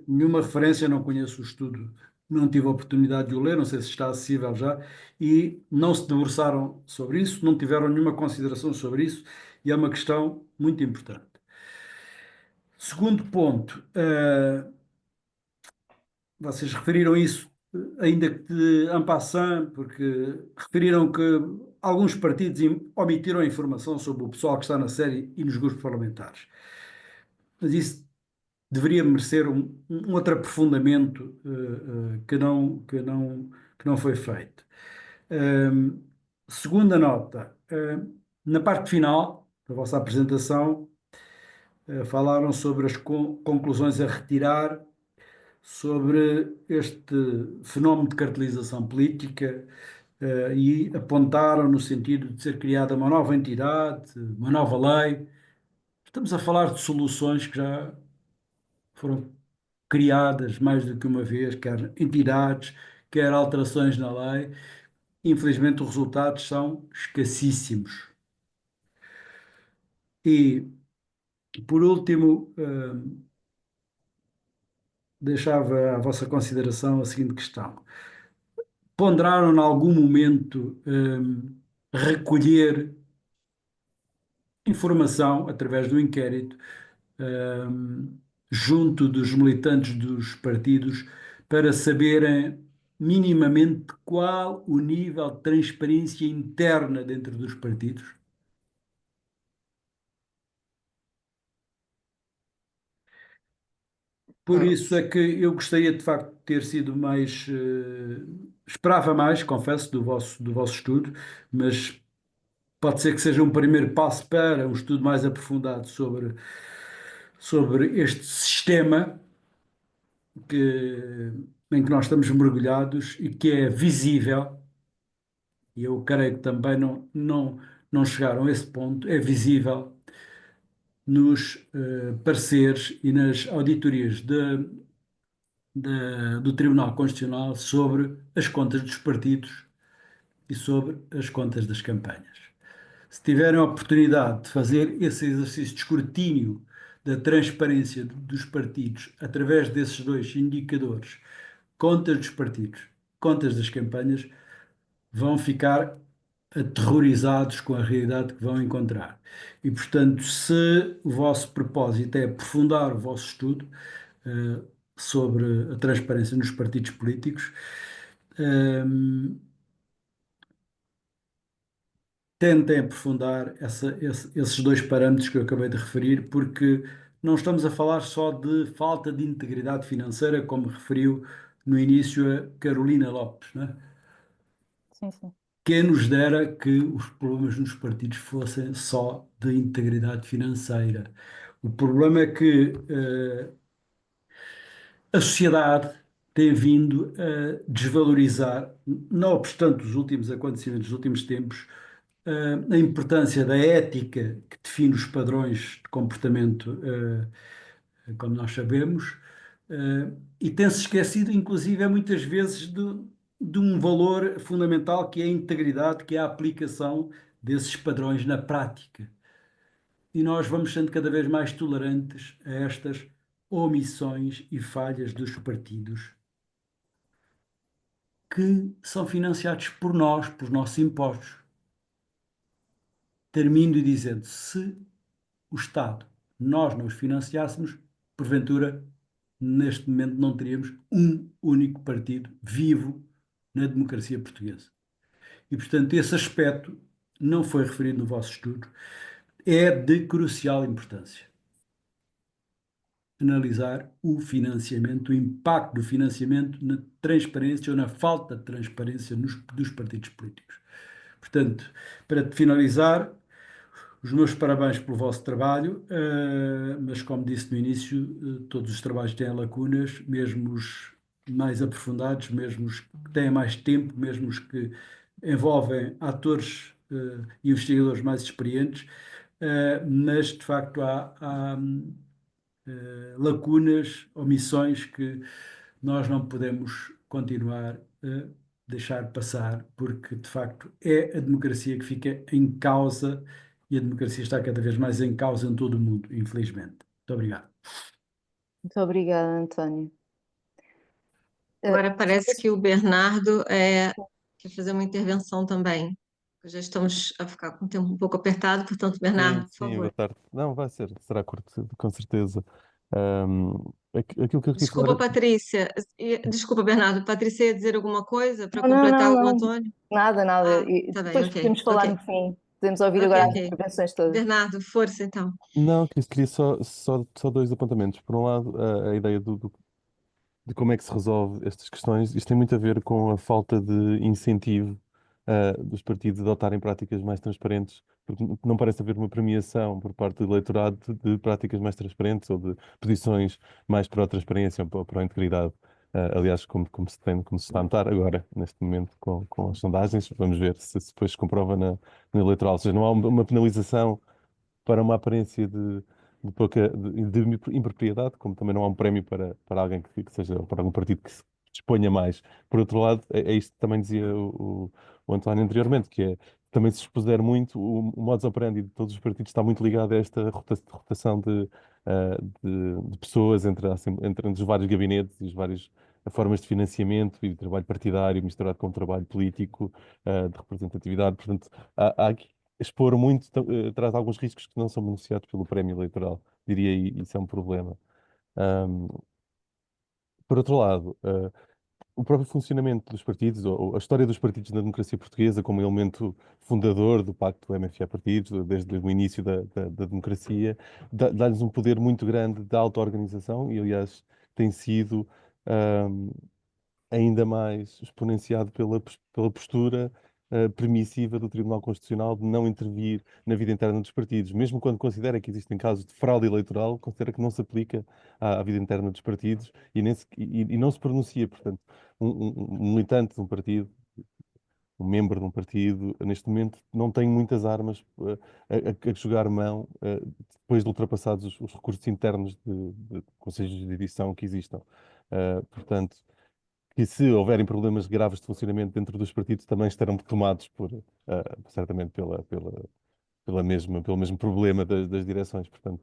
Speaker 6: nenhuma referência, não conheço o estudo, não tive a oportunidade de o ler, não sei se está acessível já, e não se debruçaram sobre isso, não tiveram nenhuma consideração sobre isso, e é uma questão muito importante. Segundo ponto, vocês referiram isso, ainda que de en passant, porque referiram que alguns partidos omitiram a informação sobre o pessoal que está na série e nos grupos parlamentares. Mas isso deveria merecer um outro aprofundamento que não foi feito. Segunda nota, na parte final da vossa apresentação, falaram sobre as conclusões a retirar sobre este fenómeno de cartelização política, e apontaram no sentido de ser criada uma nova entidade, uma nova lei. Estamos a falar de soluções que já foram criadas mais do que uma vez, quer entidades, quer alterações na lei. Infelizmente, os resultados são escassíssimos. E, por último, deixava à vossa consideração a seguinte questão: ponderaram em algum momento recolher informação através do inquérito junto dos militantes dos partidos para saberem minimamente qual o nível de transparência interna dentro dos partidos? Por isso é que eu gostaria de facto de ter sido mais, esperava mais, confesso, do vosso estudo, mas pode ser que seja um primeiro passo para um estudo mais aprofundado sobre este sistema em que nós estamos mergulhados e que é visível, e eu creio que também não chegaram a esse ponto, é visível nos pareceres e nas auditorias do Tribunal Constitucional sobre as contas dos partidos e sobre as contas das campanhas. Se tiverem a oportunidade de fazer esse exercício de escrutínio da transparência dos partidos através desses dois indicadores, contas dos partidos, contas das campanhas, vão ficar aterrorizados com a realidade que vão encontrar. E, portanto, se o vosso propósito é aprofundar o vosso estudo sobre a transparência nos partidos políticos, tentem aprofundar esses dois parâmetros que eu acabei de referir, porque não estamos a falar só de falta de integridade financeira, como referiu no início a Carolina Lopes, não é?
Speaker 4: Sim, sim.
Speaker 6: Quem nos dera que os problemas nos partidos fossem só de integridade financeira. O problema é que a sociedade tem vindo a desvalorizar, não obstante os últimos acontecimentos dos últimos tempos, a importância da ética que define os padrões de comportamento, como nós sabemos, e tem-se esquecido, inclusive, muitas vezes de um valor fundamental que é a integridade, que é a aplicação desses padrões na prática. E nós vamos sendo cada vez mais tolerantes a estas omissões e falhas dos partidos que são financiados por nós, por nossos impostos. Termino dizendo, se o Estado, nós não os financiássemos, porventura, neste momento não teríamos um único partido vivo na democracia portuguesa. E, portanto, esse aspecto não foi referido no vosso estudo, é de crucial importância. Analisar o financiamento, o impacto do financiamento na transparência ou na falta de transparência dos partidos políticos. Portanto, para finalizar, os meus parabéns pelo vosso trabalho, mas como disse no início, todos os trabalhos têm lacunas, mesmo os mais aprofundados, mesmo os que têm mais tempo, mesmo os que envolvem atores e investigadores mais experientes, mas de facto há lacunas, omissões que nós não podemos continuar a deixar passar, porque de facto é a democracia que fica em causa e a democracia está cada vez mais em causa em todo o mundo, infelizmente. Muito obrigado.
Speaker 3: Muito obrigada, António.
Speaker 1: Agora parece que o Bernardo quer fazer uma intervenção também. Já estamos a ficar com o tempo um pouco apertado, portanto, Bernardo, por
Speaker 7: Sim, boa
Speaker 1: favor.
Speaker 7: tarde. Não, será curto, com certeza. Aquilo que eu queria
Speaker 1: Desculpa,
Speaker 7: falar.
Speaker 1: Patrícia. Desculpa, Bernardo. Patrícia ia dizer alguma coisa para
Speaker 3: Não, não,
Speaker 1: completar
Speaker 3: não,
Speaker 1: o
Speaker 3: não.
Speaker 1: Antônio?
Speaker 3: Nada, nada.
Speaker 1: Ah,
Speaker 3: E
Speaker 1: tá bem,
Speaker 3: depois
Speaker 1: ok.
Speaker 3: podemos falar
Speaker 1: Ok,
Speaker 3: no fim. Podemos ouvir
Speaker 1: ok,
Speaker 3: agora as
Speaker 1: ok.
Speaker 3: intervenções todas.
Speaker 1: Bernardo, força então.
Speaker 7: Não, queria só dois apontamentos. Por um lado, a ideia de como é que se resolve estas questões. Isto tem muito a ver com a falta de incentivo dos partidos a adotarem práticas mais transparentes, porque não parece haver uma premiação por parte do eleitorado de práticas mais transparentes ou de posições mais para a transparência ou para a integridade. Aliás, como se está a notar agora, neste momento, com as sondagens, vamos ver se depois se comprova no eleitoral. Ou seja, não há uma penalização para uma aparência de pouca de impropriedade, como também não há um prémio para alguém que seja, ou para algum partido que se disponha mais. Por outro lado, é isto que também dizia o António anteriormente, que é também se expuser muito, o modus operandi de todos os partidos está muito ligado a esta rotação de pessoas entre os vários gabinetes e as várias formas de financiamento e de trabalho partidário misturado com o trabalho político, de representatividade. Portanto, há aqui expor muito traz alguns riscos que não são beneficiados pelo prémio eleitoral. Diria e isso é um problema. Ahm, por outro lado, o próprio funcionamento dos partidos, ou a história dos partidos na democracia portuguesa como elemento fundador do Pacto MFA-Partidos, desde o início da democracia, dá-lhes um poder muito grande de auto-organização e, aliás, tem sido ainda mais exponenciado pela postura permissiva do Tribunal Constitucional de não intervir na vida interna dos partidos, mesmo quando considera que existem casos de fraude eleitoral, considera que não se aplica à vida interna dos partidos e não se pronuncia. Portanto, um militante de um partido, um membro de um partido, neste momento não tem muitas armas a jogar mão depois de ultrapassados os recursos internos de conselhos de edição que existam. Portanto, que se houverem problemas graves de funcionamento dentro dos partidos também estarão tomados certamente pelo mesmo problema das direções. Portanto,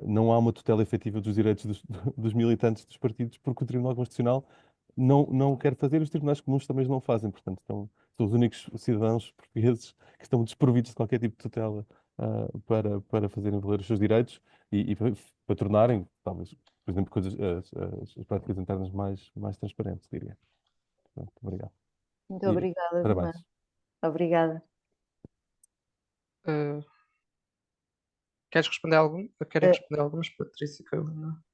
Speaker 7: não há uma tutela efetiva dos direitos dos militantes dos partidos porque o Tribunal Constitucional não o quer fazer e os tribunais comuns também não o fazem. Portanto, são os únicos cidadãos portugueses que estão desprovidos de qualquer tipo de tutela para fazerem valer os seus direitos e para tornarem, talvez, por exemplo, as práticas internas mais transparentes, diria. Pronto, obrigado.
Speaker 3: Muito
Speaker 7: E
Speaker 3: obrigada,
Speaker 7: parabéns.
Speaker 3: Bernardo. Obrigada.
Speaker 2: Queres responder a algum? Querem responder a algumas, Patrícia e Carolina?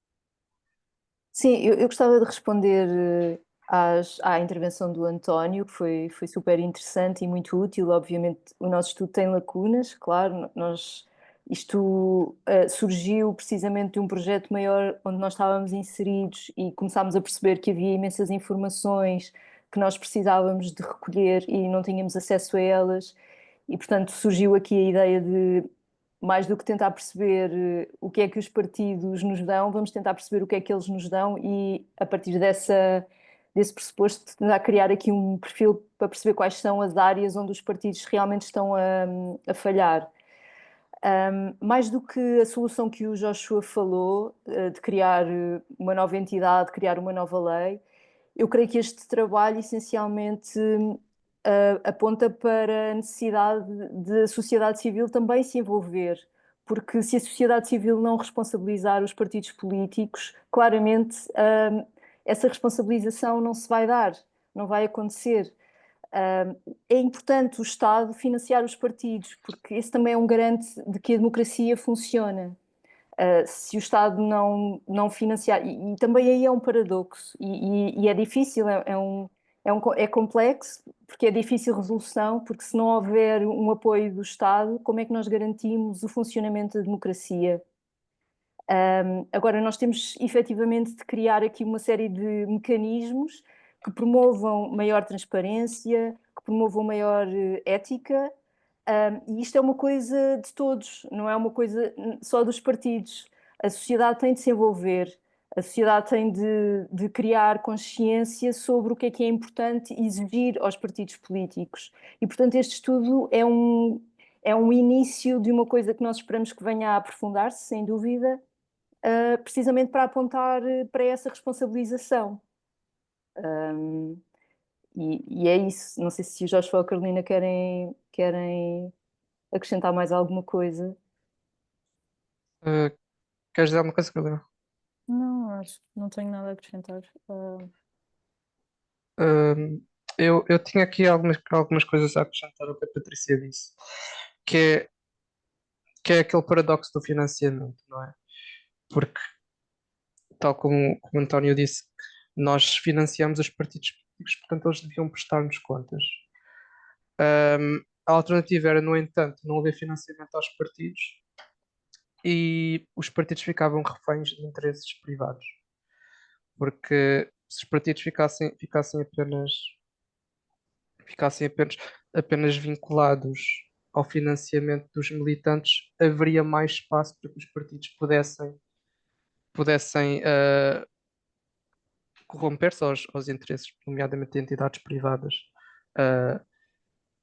Speaker 3: Sim, eu gostava de responder à intervenção do António, que foi super interessante e muito útil. Obviamente, o nosso estudo tem lacunas, claro, isto surgiu precisamente de um projeto maior onde nós estávamos inseridos e começámos a perceber que havia imensas informações que nós precisávamos de recolher e não tínhamos acesso a elas, e portanto surgiu aqui a ideia de, mais do que tentar perceber o que é que os partidos nos dão, vamos tentar perceber o que é que eles nos dão e, a partir desse pressuposto, tentar criar aqui um perfil para perceber quais são as áreas onde os partidos realmente estão a falhar. Mais do que a solução que o Joshua falou, de criar uma nova entidade, criar uma nova lei, eu creio que este trabalho essencialmente aponta para a necessidade de a sociedade civil também se envolver, porque se a sociedade civil não responsabilizar os partidos políticos, claramente essa responsabilização não se vai dar, não vai acontecer. É importante o Estado financiar os partidos, porque esse também é um garante de que a democracia funciona. Se o Estado não financiar, e também aí é um paradoxo, e é difícil, é complexo, porque é difícil resolução, porque se não houver um apoio do Estado, como é que nós garantimos o funcionamento da democracia? Agora, nós temos efetivamente de criar aqui uma série de mecanismos que promovam maior transparência, que promovam maior ética, e isto é uma coisa de todos, não é uma coisa só dos partidos. A sociedade tem de se envolver, a sociedade tem de criar consciência sobre o que é importante exigir aos partidos políticos. E, portanto, este estudo é um início de uma coisa que nós esperamos que venha a aprofundar-se, sem dúvida, precisamente para apontar para essa responsabilização. E é isso. Não sei se o Joshua ou a Carolina querem acrescentar mais alguma coisa.
Speaker 2: Queres dizer alguma coisa, Carolina?
Speaker 4: Não, acho que não tenho nada a acrescentar.
Speaker 2: Eu tinha aqui algumas coisas a acrescentar ao que a Patrícia disse, que é aquele paradoxo do financiamento, não é? Porque, tal como o António disse, nós financiamos os partidos políticos, portanto eles deviam prestar-nos contas. A alternativa era, no entanto, não haver financiamento aos partidos e os partidos ficavam reféns de interesses privados. Porque se os partidos ficassem apenas vinculados ao financiamento dos militantes, haveria mais espaço para que os partidos pudessem corromper-se aos interesses, nomeadamente de entidades privadas, uh,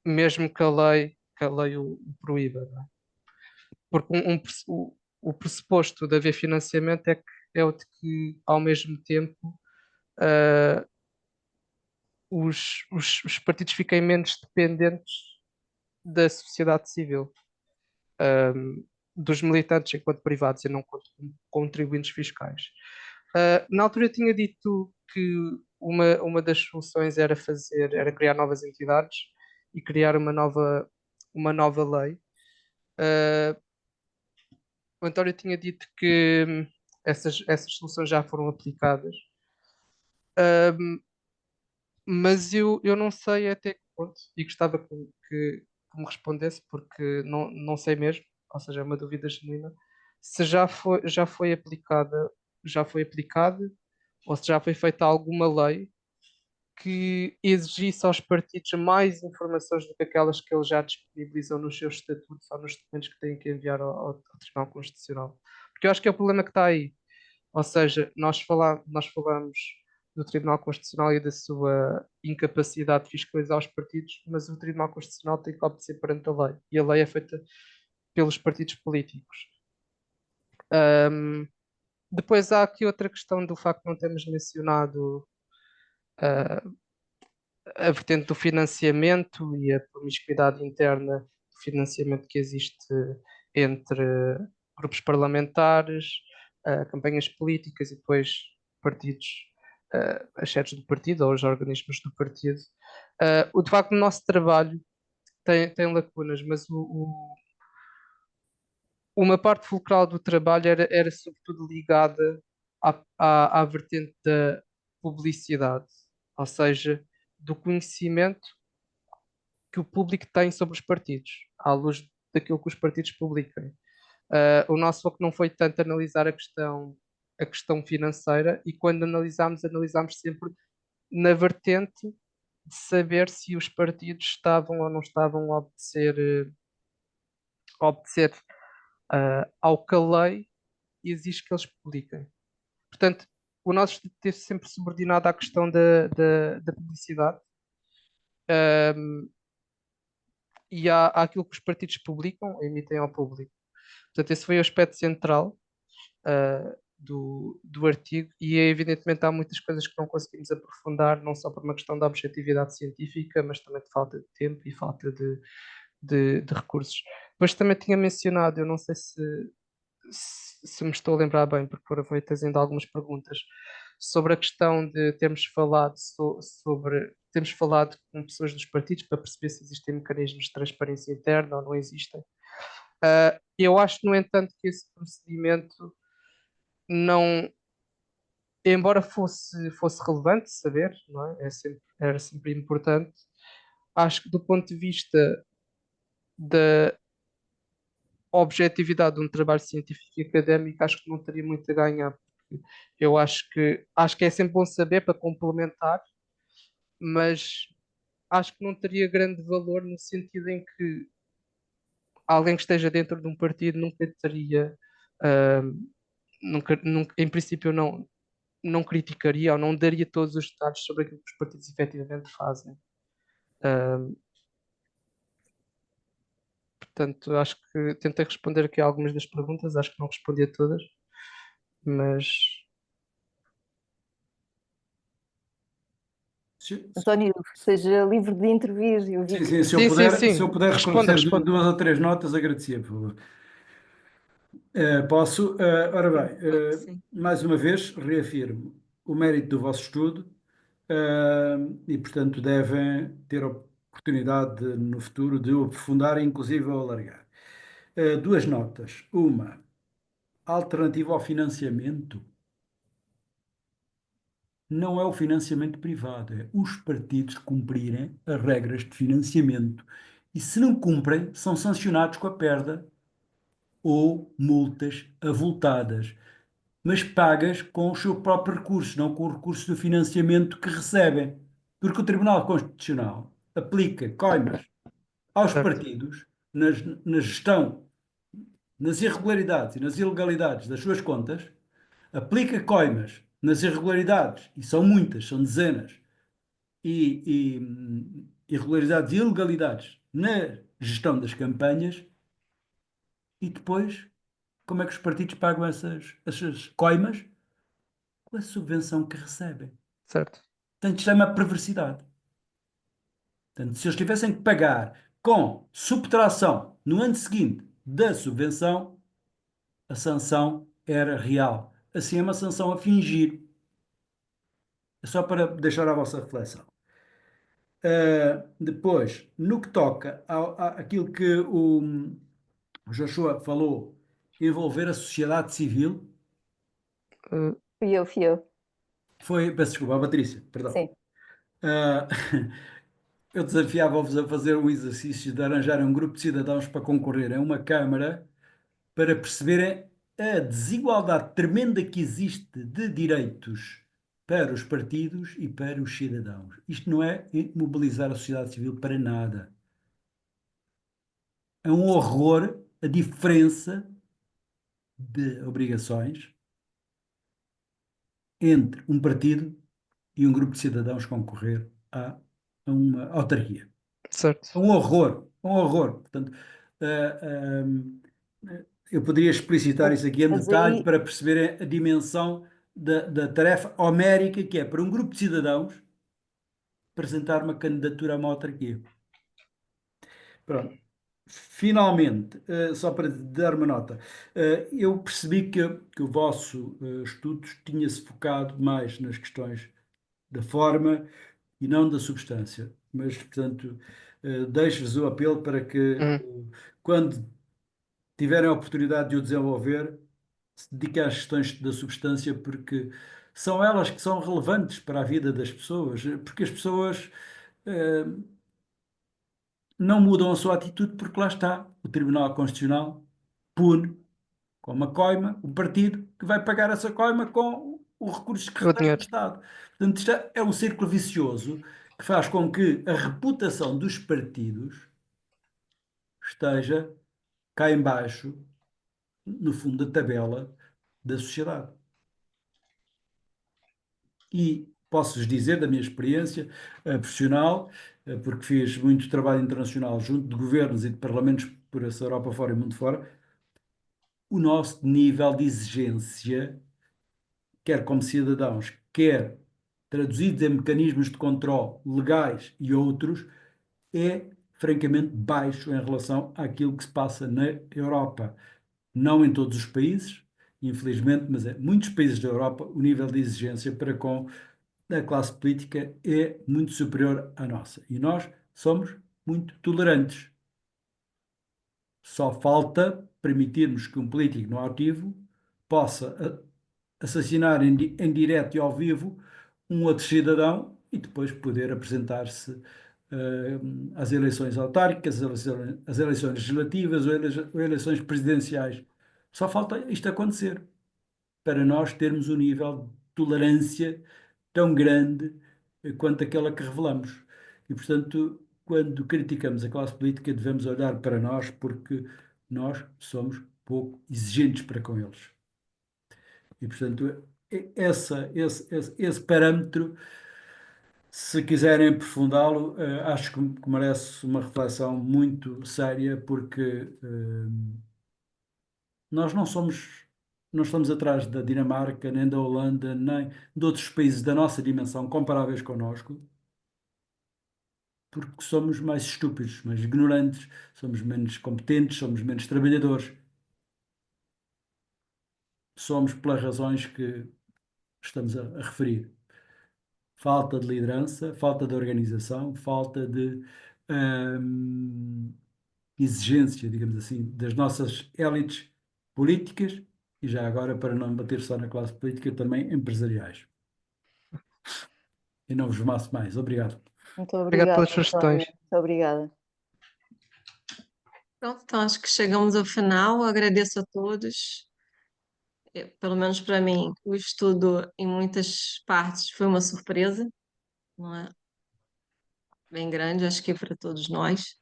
Speaker 2: mesmo que a lei o proíba, não é? Porque o pressuposto de haver financiamento é o de que, ao mesmo tempo, uh, os partidos fiquem menos dependentes da sociedade civil, dos militantes enquanto privados e não enquanto contribuintes fiscais. Na altura eu tinha dito que uma das soluções era criar novas entidades e criar uma nova lei. O António tinha dito que essas soluções já foram aplicadas, mas eu não sei até que ponto, e gostava que me respondesse, porque não sei mesmo, ou seja, é uma dúvida genuína, se já foi aplicada, ou se já foi feita alguma lei que exigisse aos partidos mais informações do que aquelas que eles já disponibilizam nos seus estatutos ou nos documentos que têm que enviar ao Tribunal Constitucional. Porque eu acho que é o problema que está aí. Ou seja, nós falamos do Tribunal Constitucional e da sua incapacidade de fiscalizar os partidos, mas o Tribunal Constitucional tem que obedecer perante a lei. E a lei é feita pelos partidos políticos. Depois há aqui outra questão do facto de não termos mencionado a vertente do financiamento e a promiscuidade interna do financiamento que existe entre grupos parlamentares, campanhas políticas e depois partidos, as sedes do partido ou os organismos do partido. De facto, o nosso trabalho tem lacunas, mas uma parte fulcral do trabalho era sobretudo ligada à vertente da publicidade, ou seja, do conhecimento que o público tem sobre os partidos, à luz daquilo que os partidos publicam. O nosso foco não foi tanto analisar a questão financeira, e quando analisámos sempre na vertente de saber se os partidos estavam ou não estavam a obedecer ao que a lei exige que eles publiquem. Portanto, o nosso estatuto esteve sempre subordinado à questão da publicidade, e àquilo que os partidos publicam, emitem ao público. Portanto, esse foi o aspecto central do artigo, e evidentemente há muitas coisas que não conseguimos aprofundar, não só por uma questão da objetividade científica, mas também de falta de tempo e falta de recursos. Depois também tinha mencionado, eu não sei se me estou a lembrar bem, porque foram feitas ainda algumas perguntas, sobre a questão de termos falado temos falado com pessoas dos partidos para perceber se existem mecanismos de transparência interna ou não existem. Eu acho, no entanto, que esse procedimento não, embora fosse relevante saber, não é? Era sempre importante, acho que do ponto de vista da objetividade de um trabalho científico e académico, acho que não teria muito a ganhar. Eu acho que é sempre bom saber para complementar, mas acho que não teria grande valor no sentido em que alguém que esteja dentro de um partido nunca teria, ah, em princípio, não criticaria ou não daria todos os detalhes sobre aquilo que os partidos efetivamente fazem. Ah, Portanto, acho que tentei responder aqui a algumas das perguntas, acho que não respondi a todas, mas
Speaker 3: António, seja livre de intervir. Eu vi
Speaker 6: Sim,
Speaker 3: que.
Speaker 6: sim, se eu puder
Speaker 2: responda,
Speaker 6: reconhecer
Speaker 2: responda.
Speaker 6: duas ou três notas, agradecia, por favor. Posso? Ora bem,
Speaker 1: Claro que sim.
Speaker 6: mais uma vez, reafirmo o mérito do vosso estudo, e, portanto, devem ter a oportunidade no futuro de o aprofundar e, inclusive, o alargar. Duas notas. Uma, alternativa ao financiamento não é o financiamento privado, é os partidos cumprirem as regras de financiamento. E se não cumprem, são sancionados com a perda ou multas avultadas, mas pagas com o seu próprio recurso, não com o recurso do financiamento que recebem. Porque o Tribunal Constitucional aplica coimas aos
Speaker 2: Certo,
Speaker 6: partidos na gestão, nas irregularidades e nas ilegalidades das suas contas, aplica coimas nas irregularidades, e são muitas, são dezenas, e irregularidades e ilegalidades na gestão das campanhas, e depois, como é que os partidos pagam essas coimas? Com a subvenção que recebem.
Speaker 2: certo.
Speaker 6: Portanto, isto é uma perversidade. Portanto, se eles tivessem que pagar com subtração no ano seguinte da subvenção, a sanção era real. Assim é uma sanção a fingir. É só para deixar a vossa reflexão. Depois, no que toca àquilo que o Joshua falou, envolver a sociedade civil,
Speaker 2: Uh,
Speaker 3: Fui eu.
Speaker 6: peço desculpa, a Patrícia, perdão.
Speaker 3: Sim.
Speaker 6: Ah, eu desafiava-vos a fazer um exercício de arranjar um grupo de cidadãos para concorrer a uma Câmara para perceberem a desigualdade tremenda que existe de direitos para os partidos e para os cidadãos. Isto não é mobilizar a sociedade civil para nada. É um horror a diferença de obrigações entre um partido e um grupo de cidadãos concorrer a uma autarquia.
Speaker 2: certo.
Speaker 6: Um horror, um horror. Portanto, ah, eu poderia explicitar isso aqui em
Speaker 3: Mas
Speaker 6: detalhe
Speaker 3: aí,
Speaker 6: para perceberem a dimensão da tarefa homérica que é para um grupo de cidadãos apresentar uma candidatura a uma autarquia. Pronto. Finalmente, só para dar uma nota, eu percebi que o vosso estudo tinha-se focado mais nas questões da forma e não da substância. Mas, portanto, deixo-vos o apelo para que,
Speaker 2: Uhum.
Speaker 6: quando tiverem a oportunidade de o desenvolver, se dediquem às questões da substância, porque são elas que são relevantes para a vida das pessoas, porque as pessoas não mudam a sua atitude, porque lá está, o Tribunal Constitucional pune com uma coima o partido que vai pagar essa coima com os recursos que
Speaker 2: O
Speaker 6: recebe do
Speaker 2: dinheiro,
Speaker 6: Estado. Portanto, isto é um círculo vicioso que faz com que a reputação dos partidos esteja cá embaixo, no fundo da tabela da sociedade. E posso-vos dizer, da minha experiência profissional, porque fiz muito trabalho internacional junto de governos e de parlamentos por essa Europa fora e mundo fora, o nosso nível de exigência, quer como cidadãos, quer traduzidos em mecanismos de controle legais e outros, é francamente baixo em relação àquilo que se passa na Europa. Não em todos os países, infelizmente, mas em muitos países da Europa, o nível de exigência para com a classe política é muito superior à nossa. E nós somos muito tolerantes. Só falta permitirmos que um político no ativo possa assassinar em direto e ao vivo um outro cidadão e depois poder apresentar-se às eleições autárquicas, às eleições legislativas ou eleições presidenciais. Só falta isto acontecer para nós termos um nível de tolerância tão grande quanto aquela que revelamos. E, portanto, quando criticamos a classe política, devemos olhar para nós, porque nós somos pouco exigentes para com eles. E, portanto, esse parâmetro, se quiserem aprofundá-lo, acho que merece uma reflexão muito séria, porque nós não estamos atrás da Dinamarca, nem da Holanda, nem de outros países da nossa dimensão comparáveis connosco, porque somos mais estúpidos, mais ignorantes, somos menos competentes, somos menos trabalhadores. Somos pelas razões que estamos a referir. Falta de liderança, falta de organização, falta de exigência, digamos assim, das nossas élites políticas e já agora, para não bater só na classe política, também empresariais. E não vos maço mais. Obrigado.
Speaker 3: Muito
Speaker 2: Obrigado
Speaker 3: obrigada,
Speaker 2: pelas
Speaker 3: António.
Speaker 2: sugestões.
Speaker 3: Muito obrigada.
Speaker 1: Pronto, então acho que chegamos ao final. Agradeço a todos. Pelo menos para mim, o estudo em muitas partes foi uma surpresa, não é? Bem grande, acho que para todos nós.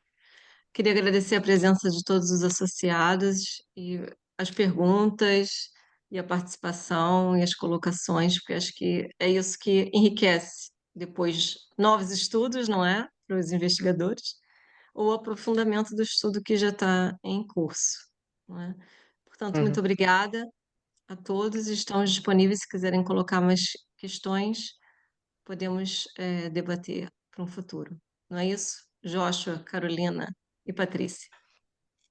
Speaker 1: Queria agradecer a presença de todos os associados e as perguntas e a participação e as colocações, porque acho que é isso que enriquece depois novos estudos, não é? Para os investigadores, ou aprofundamento do estudo que já está em curso, não é? Portanto, muito obrigada a todos. Estamos disponíveis se quiserem colocar mais questões, podemos debater para um futuro. Não é isso? Joshua, Carolina e Patrícia.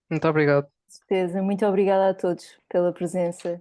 Speaker 2: Muito obrigado.
Speaker 3: Com certeza. Muito obrigada a todos pela presença.